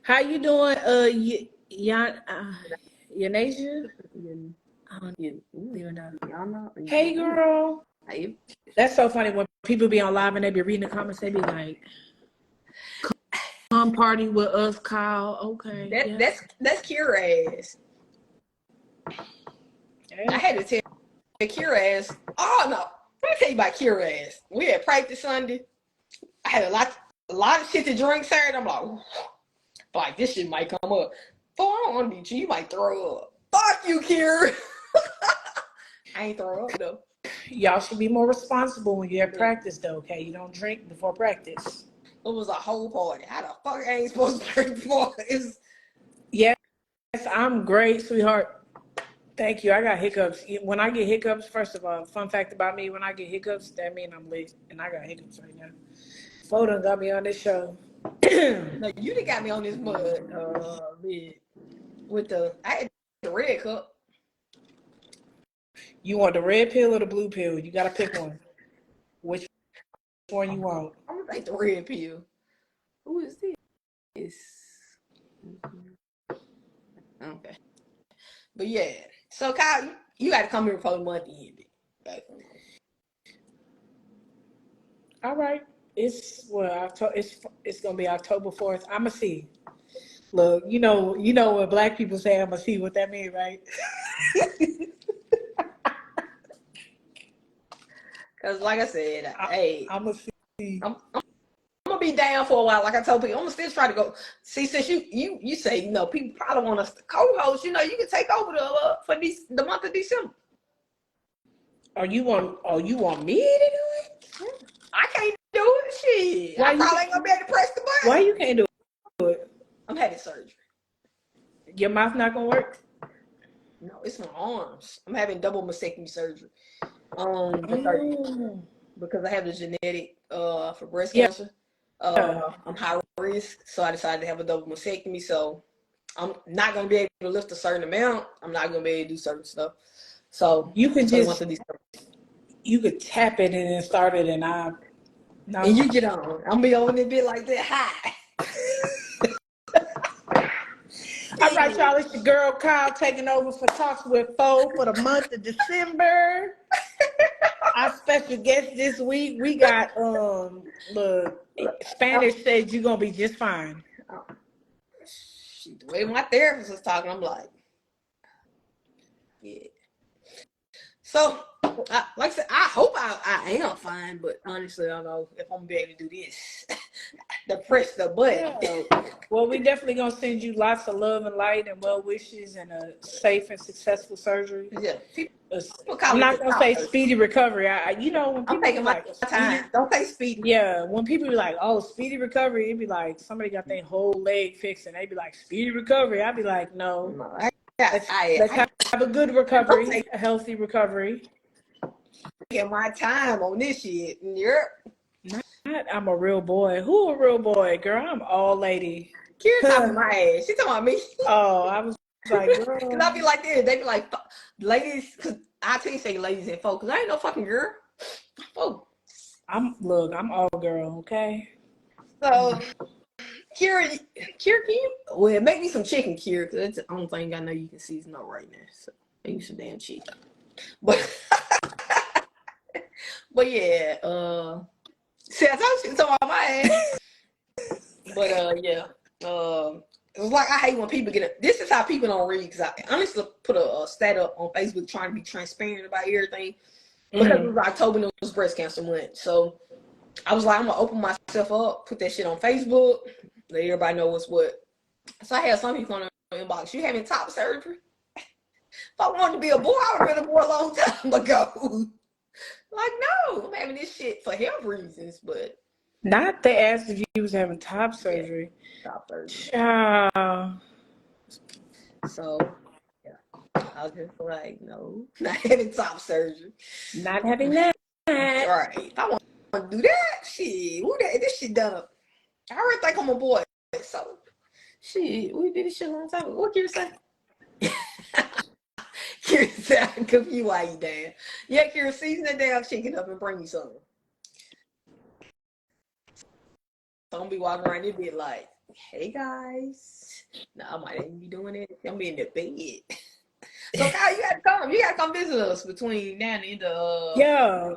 How you doing, Yanasia? Hey, girl.
Hey.
That's so funny when people be on live and they be reading the comments. They be like, "Come party with us, Kyle." Okay,
that's Kira ass. I had to tell Kira ass. Oh no, let me tell you about Kira ass. We had practice Sunday. I had a lot of shit to drink Saturday. I'm like this shit might come up. Boy, I don't want to beat you. You might throw up. Fuck you, Kira. I ain't throw up though.
Y'all should be more responsible when you're at practice, though. Okay, you don't drink before practice.
It was a whole party. How the fuck I ain't supposed to drink before?
Yes, I'm great, sweetheart. Thank you. I got hiccups. When I get hiccups, first of all, fun fact about me, when I get hiccups, that means I'm lit. And I got hiccups right now. Foe done got me on this show.
No, you done got me on this mud. I had the red cup.
You want the red pill or the blue pill? You got to pick one. Which one you want?
I'm going to take the red pill. Who is this? Okay. But yeah. So, Kyle, you got to come here before the month ended. Okay.
All right. It's gonna be October 4th. I'ma see. Look, you know what black people say. I'ma see what that means, right?
Cause like I said, hey,
I'm gonna see.
I'm gonna be down for a while. Like I told people, I'm gonna still try to go. See, since you say people probably want us to co-host. You can take over for the month of December.
You want me to do it?
I can't do it. Shit, I probably ain't gonna be able to press the button.
Why you can't do it?
I'm having surgery.
Your mouth not gonna work?
No, it's my arms. I'm having double mastectomy surgery. Because I have the genetic for breast cancer. I'm high risk, so I decided to have a double mastectomy. So I'm not gonna be able to lift a certain amount. I'm not gonna be able to do certain stuff. So
you could tap it and then start it, and
and you get on. I'm be on it bit like that. Hi.
All right, y'all. It's your girl Kyhle taking over for Talks with Foe for the month of December. Our special guest this week, we got the Spanish said you're gonna be just fine.
The way my therapist was talking, I'm like, yeah. So, like I said, I hope I am fine, but honestly, I don't know if I'm gonna be able to do this. To press the button.
Yeah. Well, we definitely gonna send you lots of love and light and well wishes and a safe and successful surgery.
Yeah.
I'm not gonna say speedy recovery. When people
I'm taking my time. Don't say speedy.
Yeah, when people be like, "Oh, speedy recovery," it'd be like somebody got their whole leg fixed, and they be like, "Speedy recovery." I'd be like, "No, let's have a good recovery, a healthy recovery."
Get my time on this shit. Yep.
I'm a real boy. Who a real boy, girl? I'm all lady.
Kira's talking my ass. She talking about me.
Oh, I was like, girl.
Cause I be like this. They be like, ladies. Cause I tell you, say ladies and folk. Cause I ain't no fucking girl. Folk.
I'm all girl. Okay.
So, Kira, can you make me some chicken, Kira? Cause that's the only thing I know you can season up right now. So make me some damn chicken. But yeah, see, I told you talking about my ass. But yeah, it's like I hate when people get it. This is how people don't read. Cause I honestly put a stat up on Facebook trying to be transparent about everything because it was October and it was breast cancer month. So I was like, I'm gonna open myself up, put that shit on Facebook, let everybody know what's what. So I had some people on the inbox. You having top surgery? If I wanted to be a boy, I would have been a boy a long time ago. Like, no, I'm having this shit for health reasons, but
not they asked if you was having top surgery.
Yeah, top surgery.
Child.
So, yeah, I was just like, no, not having top surgery.
Not having that.
Right. If I want to do that, shit, this shit done. I already think I'm a boy. So, shit, we did this shit a long time ago. What can you say? Kira said, I cook you while you down. Yeah, Kira, season that damn chicken up and bring me some. Don't be walking around and be like, hey guys. No, I might even be doing it. I'm be in the bed. So Kyle, you gotta come. You gotta come visit us between now and the end of
Yeah.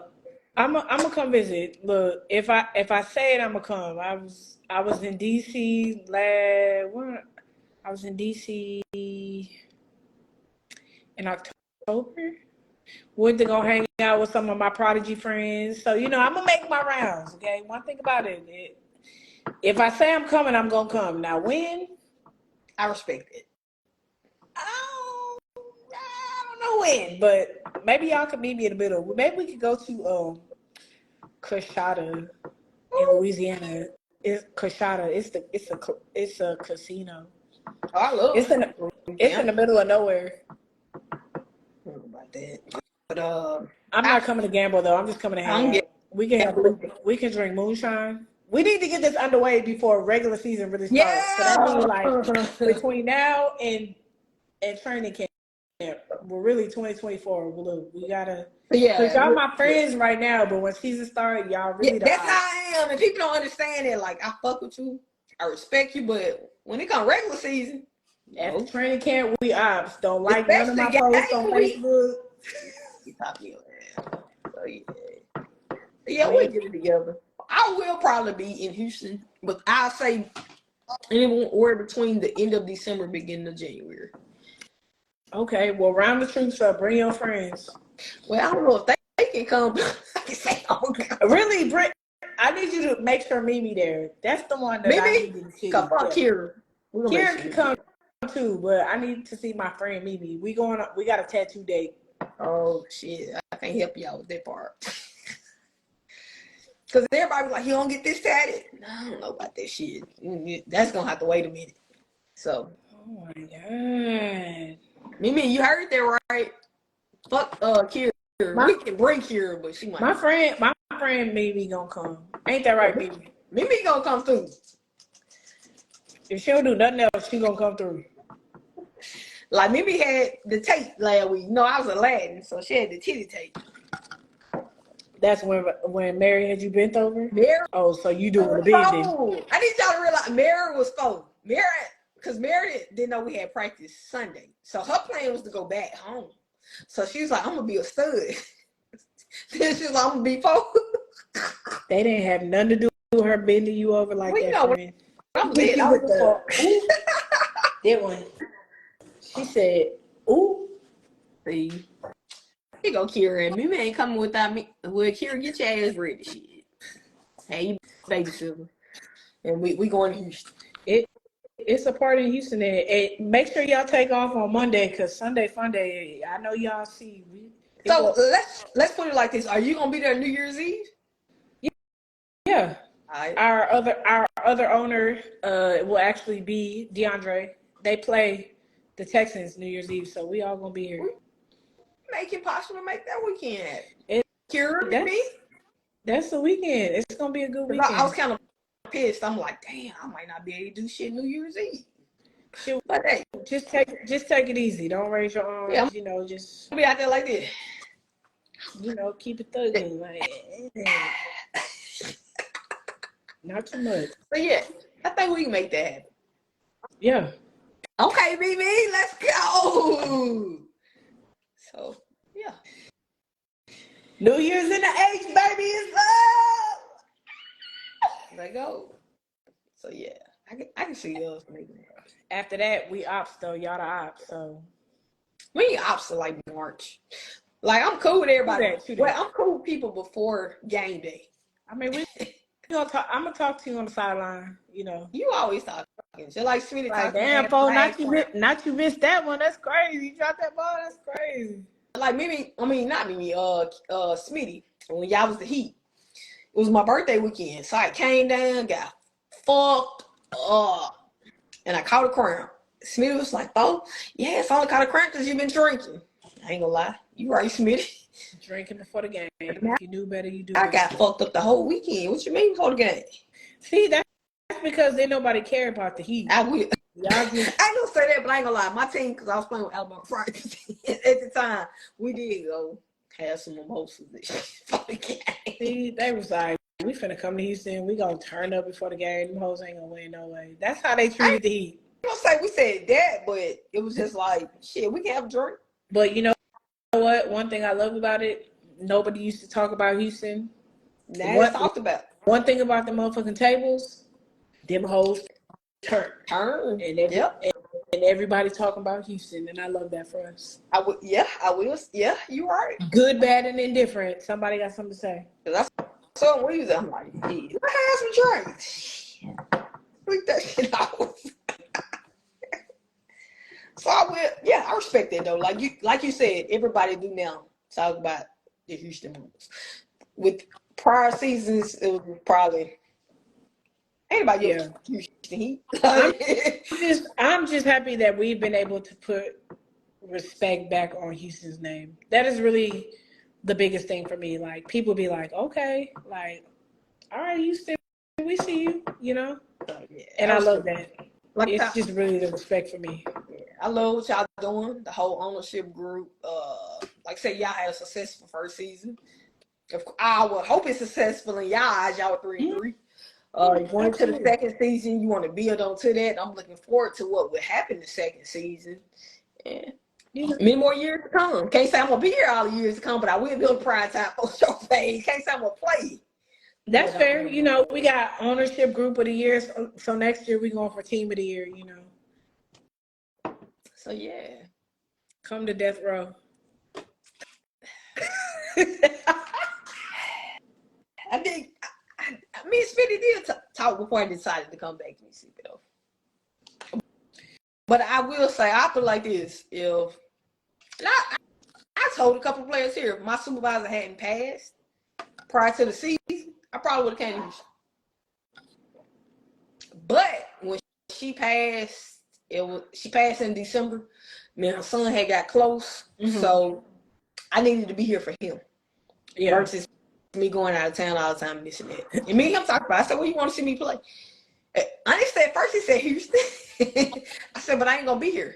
I'm gonna come visit. Look, if I say it, I'm gonna come. I was in DC I was in DC in October. Went to go hang out with some of my Prodigy friends. So, I'm gonna make my rounds, okay? One thing about it, if I say I'm coming, I'm gonna come. Now when?
I respect it.
I don't know when, but maybe y'all could meet me in the middle. Maybe we could go to Coachella in Louisiana. It's Coachella. It's a casino.
Oh, I love
it's in the middle of nowhere.
I don't know about that. But
I'm not coming to gamble though. I'm just coming to hang out. We can drink moonshine. We need to get this underway before regular season really starts.
Yeah.
So that means like between now and training camp, we're really 2024. We gotta.
Yeah.
Cause y'all my friends right now, but when season starts, y'all really.
That's how I am, and people don't understand it. Like I fuck with you, I respect you, but when it comes regular season,
after training camp, we ops. Don't like none of my posts on Facebook.
You talking so yeah, we'll get it together. I will probably be in Houston, but I'll say anywhere between the end of December, beginning of January.
Okay, well, round the troops up. Bring your friends.
Well, I don't know if they can come. say don't come.
Really, Britt, I need you to make sure Mimi there. That's the one that I need to see.
Fuck Kira.
Kira can come too, but I need to see my friend Mimi. We got a tattoo date.
Oh shit, I can't help y'all with that part. Cause everybody was like, you don't get this tatted. I don't know about that shit. That's gonna have to wait a minute. So.
Oh my god.
Mimi, you heard that right? Fuck Kira. We can bring Kira, but she might.
My friend Mimi gonna come. Ain't that right, Mimi?
Mimi gonna come through.
If she don't do nothing else, she gonna come through.
Like Mimi had the tape last week. No, I was Aladdin, so she had the titty tape.
That's when Mary had you bent over?
Mary?
Oh, so you doing the bending.
I need y'all to realize Mary was foe. Because Mary didn't know we had practice Sunday. So her plan was to go back home. So she was like, I'm going to be a stud. Then she was like, I'm going to be foe.
They didn't have nothing to do with her bending you over like that.
Know
friend.
I'm lit. I was
that one. She said, ooh.
See. Here go Kira, and Mimi ain't coming without me. Well, Kira, get your ass ready, shit. Hey, you babysitter, and we going to Houston.
It's a party in Houston, and make sure y'all take off on Monday because Sunday Fun Day. I know y'all see.
So let's put it like this: are you gonna be there New Year's Eve?
Yeah.
Right.
Our other owner will actually be DeAndre. They play the Texans New Year's Eve, so we all gonna be here.
Make it possible to make that weekend.
Kira, that's the weekend. It's gonna be a good weekend.
I was kind of pissed. I'm like, damn, I might not be able to do shit New Year's Eve. But hey,
just take it easy. Don't raise your arms.
Yeah,
just
be out there like this.
Keep it thugging. Like, not too much.
But yeah, I think we can make that happen.
Yeah.
Okay, BB, let's go. So yeah. New Year's in the H, baby, is up. Let go. So yeah, I can see us making it.
After that, we ops though. Y'all the ops, so
we ain't ops till like March. Like I'm cool with everybody. Well, I'm cool with people before game day.
I mean, I'm gonna talk to you on the sideline.
You always talking. Just like Smitty
like,
talking.
damn, Poe, not you missed that one. That's crazy. You dropped that ball. That's crazy.
Like not Mimi. Smitty. When y'all was the Heat, it was my birthday weekend, so I came down, got fucked up, and I caught a crown. Smitty was like, "Oh, yeah, it's only caught a crown because you've been drinking." I ain't gonna lie, you right, Smitty.
Drinking before the game. If you knew better, you do.
I got fucked up the whole weekend. What you mean before the game?
See, that's because they nobody care about the Heat.
I will. I ain't gonna say that, but I ain't gonna lie. My team, because I was playing with Alabama Friday at the time, we did go have some mimosas before the game.
See, they was like, we finna come to Houston. We gonna turn up before the game. Them hoes ain't gonna win no way. That's how they treated the Heat.
I don't say we said that, but it was just like, shit, we can have a drink.
But you know what? One thing I love about it, nobody used to talk about Houston.
Now it's talked about.
One thing about the motherfucking tables, them hoes turn. And everybody talking about Houston, and I love that for us.
I will. Yeah, you right.
Good, bad, and indifferent. Somebody got something to say.
That's so we was. I'm like, yeah, let's have some drinks. Freak that shit out. So I will. Yeah, I respect that though. Like you said, everybody do now talk about the Houston Mambas. With prior seasons, it was probably anybody Houston Heat.
I'm just happy that we've been able to put respect back on Houston's name. That is really the biggest thing for me. Like, people be like, okay, like, all right, Houston, we see you, and I love that. Like, it's just really the respect for me.
Yeah, I love what y'all doing, the whole ownership group. Like I said, y'all had a successful first season. I would hope it's successful in y'all eyes. Y'all 3-3. Going to the second season, you want to build on to that. I'm looking forward to what will happen the second season. Yeah. Many more years to come. Can't say I'm going to be here all the years to come, but I will build a PrimeTimeFoe show page. Can't say I'm going to play.
That's fair. We got ownership group of the year. So next year, we're going for team of the year,
So, yeah.
Come to death row.
I think me and Smitty did talk before I decided to come back to Mississippi, though. But I will say, I feel like this. If I told a couple of players here, if my supervisor hadn't passed prior to the season, I probably would have came to Houston. But when she passed, she passed in December. Man, her son had got close, so I needed to be here for him. Yeah. Versus me going out of town all the time and this and that. And me and him talked about it. I said, well, you want to see me play? Honestly, at first he said Houston. I said, but I ain't going to be here.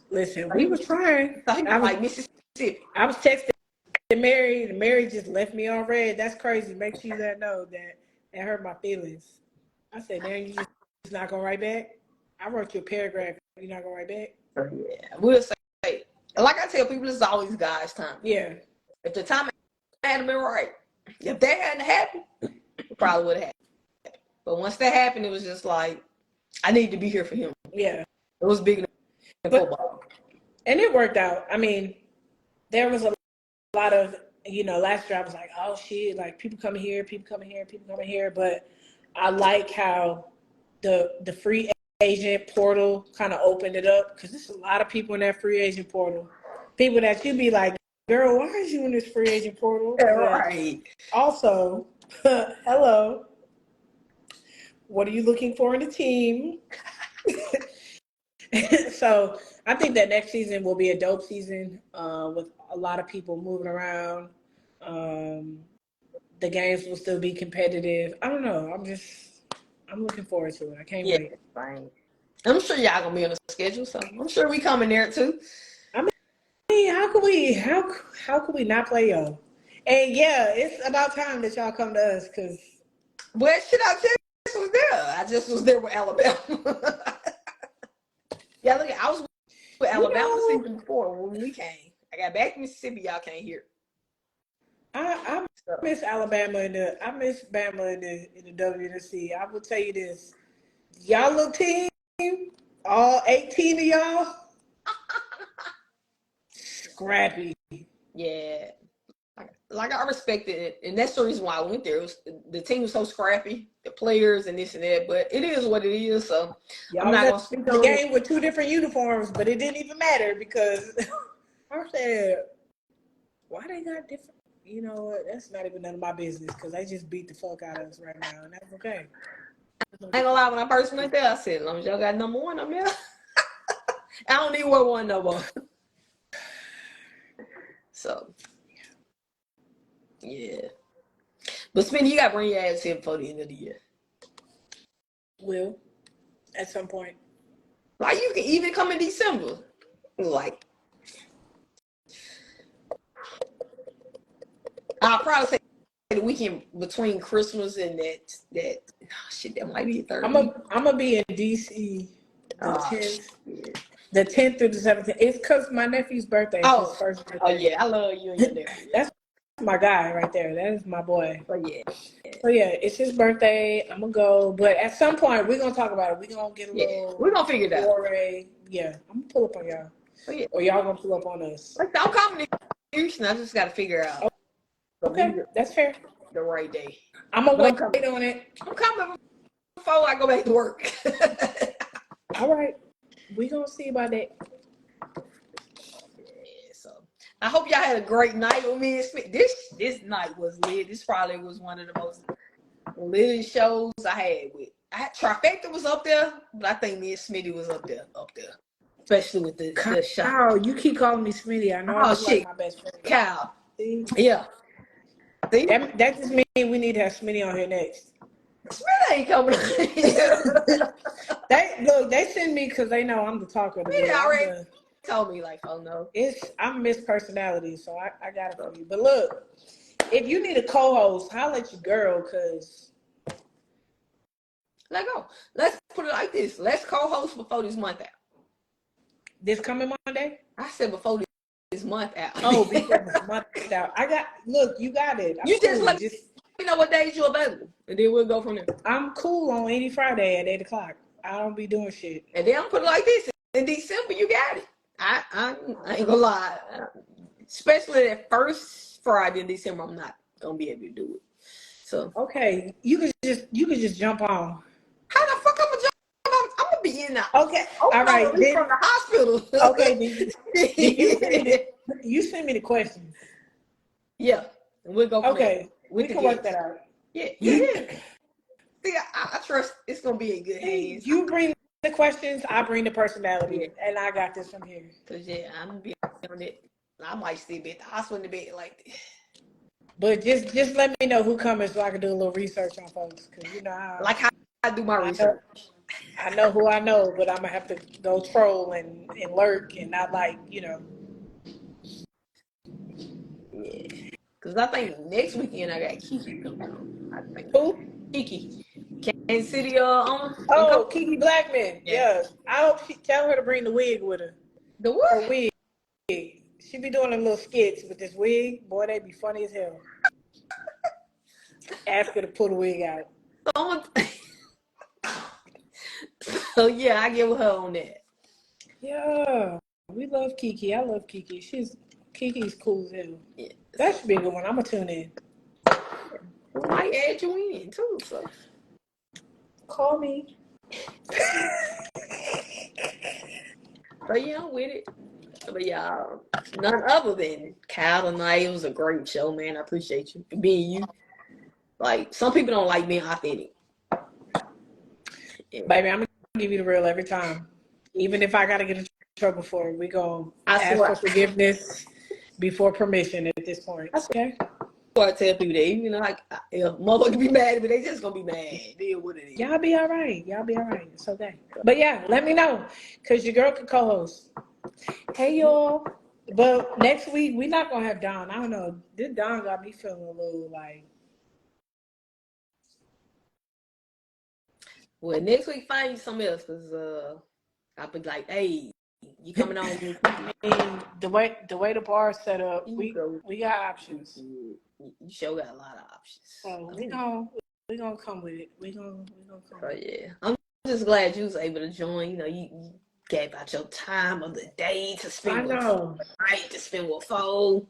Listen, we was trying.
So he was like Mississippi.
I was texting Mary, and Mary just left me on red. That's crazy. Make sure you let her know that hurt my feelings. I said, man, you just not going to write back? I wrote you a paragraph. You're not going to write back?
Yeah, we'll say, like I tell people, it's always God's time.
Yeah.
If the time hadn't been right, if that hadn't happened, it probably would have happened. But once that happened, it was just like, I need to be here for him.
Yeah.
It was bigger than football.
And it worked out. I mean, there was a lot of, last year I was like, oh, shit, like people coming here. But I like how the free agent portal kind of opened it up, because there's a lot of people in that free agent portal. People that you be like, girl, why is you in this free agent portal?
Yeah, right.
Also, hello. What are you looking for in a team? So I think that next season will be a dope season with a lot of people moving around. The games will still be competitive. I don't know. I'm looking forward to it. I can't wait.
Fine. I'm sure y'all gonna be on the schedule, so I'm sure we coming there too.
I mean, how could we not play y'all? And yeah, it's about time that y'all come to us, because
well, shit, I just was there. I just was there with Alabama. Yeah, look, I was with Alabama season before when we came. I got back to Mississippi. Y'all can't hear.
I miss Alabama I miss Bama in the WNC. I will tell you this. Y'all little team, all 18 of y'all, scrappy.
Yeah. Like I respected it, and that's the reason why I went there. The team was so scrappy, the players and this and that, but it is what it is. So I'm not gonna speak
the game with two different uniforms, but it didn't even matter, because I said, why they got different? You know what? That's not even none of my business, because they just beat the fuck out of us right now, and that's okay.
I ain't gonna lie, when I first went there, I said, as long as y'all got number one, I'm here. I don't need wear one no more. So, yeah. But Smitty, you got to bring your ass here before the end of the year.
Will, at some point.
Like, you can even come in December. Like, I'll probably say the weekend between Christmas and that might be a third.
I'm gonna be in DC the 10th through the 17th. It's because my nephew's birthday. It's his first birthday.
Oh yeah, I love you and your nephew.
That's my guy right there. That is my boy.
Oh yeah.
So yeah, it's his birthday. I'm gonna go, but at some point we're gonna talk about it. We're gonna get a little.
We're gonna figure it out.
Yeah, I'm gonna pull up on y'all.
Oh, yeah.
Or y'all gonna pull up on us.
Like, I'm coming to Houston. I just gotta figure out.
Okay, that's fair.
The right day.
I'm gonna wait on it.
I'm coming before I go back to work.
All right, we gonna see about that.
Yeah, so I hope y'all had a great night with me and Smith. This night was lit. This probably was one of the most lit shows I had with. Trifecta was up there, but I think me and Smitty was up there. Especially with the shot.
Kyle, you keep calling me Smitty. I know.
Oh shit,
like my best friend.
Kyle.
See?
Yeah. See?
That just means we need to have Smitty on here next.
Smitty ain't coming.
They send me because they know I'm the talker.
Smitty already told me, like, oh no.
I'm Miss Personality, so I got it for you. But look, if you need a co-host, holla at your girl, because
let's put it like this. Let's co-host before this month out.
This coming Monday?
I said before this month out.
Oh, before this month out. You got it.
You just let me know what days you're available, and then we'll go from there.
I'm cool on any Friday at 8 o'clock. I don't be doing shit.
And then I'm put it like this. In December, you got it. I ain't gonna lie. Especially that first Friday in December, I'm not gonna be able to do it. So
Okay, you could just jump on.
how the fuck I'm gonna jump? I'm gonna be in now.
Okay, all right.
Release
Then
from the hospital.
okay, then you send me the questions.
Yeah, and we'll go from there.
Okay, we can work that out.
Yeah, yeah. See, I trust it's gonna be in good hands.
You bring the questions, I bring the personality, and I got this from here.
Cause yeah, I'm gonna be on it. I might still be at the hospital in the bed like this.
But just let me know who coming so I can do a little research on folks. Cause you know how
I do my research.
I know who I know, but I'm gonna have to go troll and lurk and not
Yeah. Cause I think next weekend I got Kyhle coming on. I think.
Who?
Kyhle. Kansas City owner.
Oh, Kyhle Blackman.
Yeah.
Yes. I hope she tell her to bring the wig with her.
The what?
Her wig. She be doing a little skits with this wig. Boy, they be funny as hell. Ask her to pull the wig out.
So yeah, I get with her on that.
Yeah. We love Kyhle. I love Kyhle. Kiki's cool as hell.
Yeah.
That should be a good one. I'm gonna tune in.
We might add you in too, so
call me.
But yeah, I'm with it. But y'all, none other than Kyhle tonight. It was a great show, man. I appreciate you for being you. Like, some people don't like being authentic.
Yeah. Baby, I'm gonna give you the real every time. Even if I gotta get in trouble for it, we gonna ask for forgiveness before permission at this point. Okay.
I tell people that, even like motherfuckers be mad, but they just gonna be mad. Deal with it.
Y'all be all right. It's okay. But yeah, let me know, cause your girl could co-host. Hey y'all. But next week we not gonna have Don. I don't know. This Don got me feeling a little like.
Well, next week find you something else, cause I'll be like, hey, you coming on?
I mean, the way the bar's set up, we got options.
You sure got a lot of options.
So we gonna come with it. We gonna come.
Oh yeah, I'm just glad you was able to join. You know, you gave out your time of the day to spend with night to spend with Foe.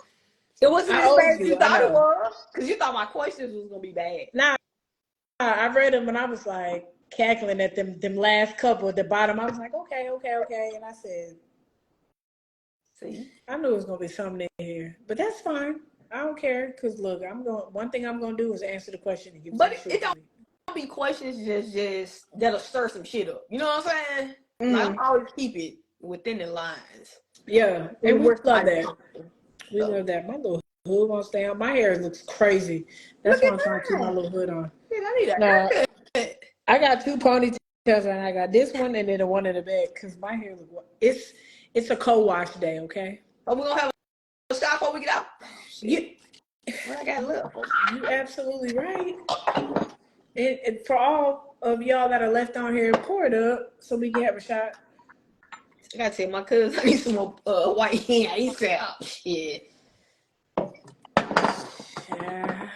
It wasn't as bad as you thought it was, because you thought my questions was gonna be bad.
Nah, I read them and I was like cackling at them last couple at the bottom. I was like, okay, and I said, see, I knew it was gonna be something in here, but that's fine. I don't care, because look, one thing I'm gonna do is answer the question and give you. But it don't
be questions just that'll stir some shit up. You know what I'm saying? Like, I always keep it within the lines.
Yeah, and we love that. We love that. My little hood won't stay on. My hair looks crazy. That's why I'm trying to keep my little hood on. I got two ponytails, and I got this one and then the one in the back, because my hair look. It's a co-wash day, okay?
Oh, we're gonna have a stop before we get out.
Yeah.
What I got left?
You absolutely right. And for all of y'all that are left on here, pour it up so we can have a shot.
I gotta tell my cousin I need some more white hand. He said, oh, shit. Yeah.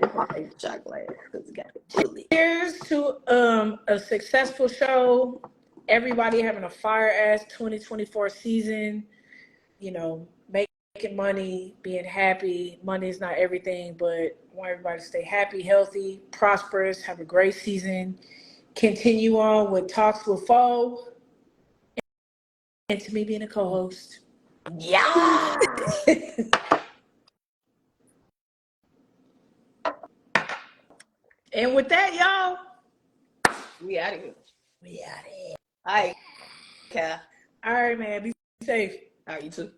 It's my favorite shot glass because it got chili.
Cheers to a successful show. Everybody having a fire-ass 2024 season. You know, making money, being happy. Money is not everything, but I want everybody to stay happy, healthy, prosperous, have a great season. Continue on with Talks with Foe. And to me being a co-host.
Yeah.
And with that, y'all,
we out of here. All right, Kyhle.
All right, man. Be safe.
All right, you too.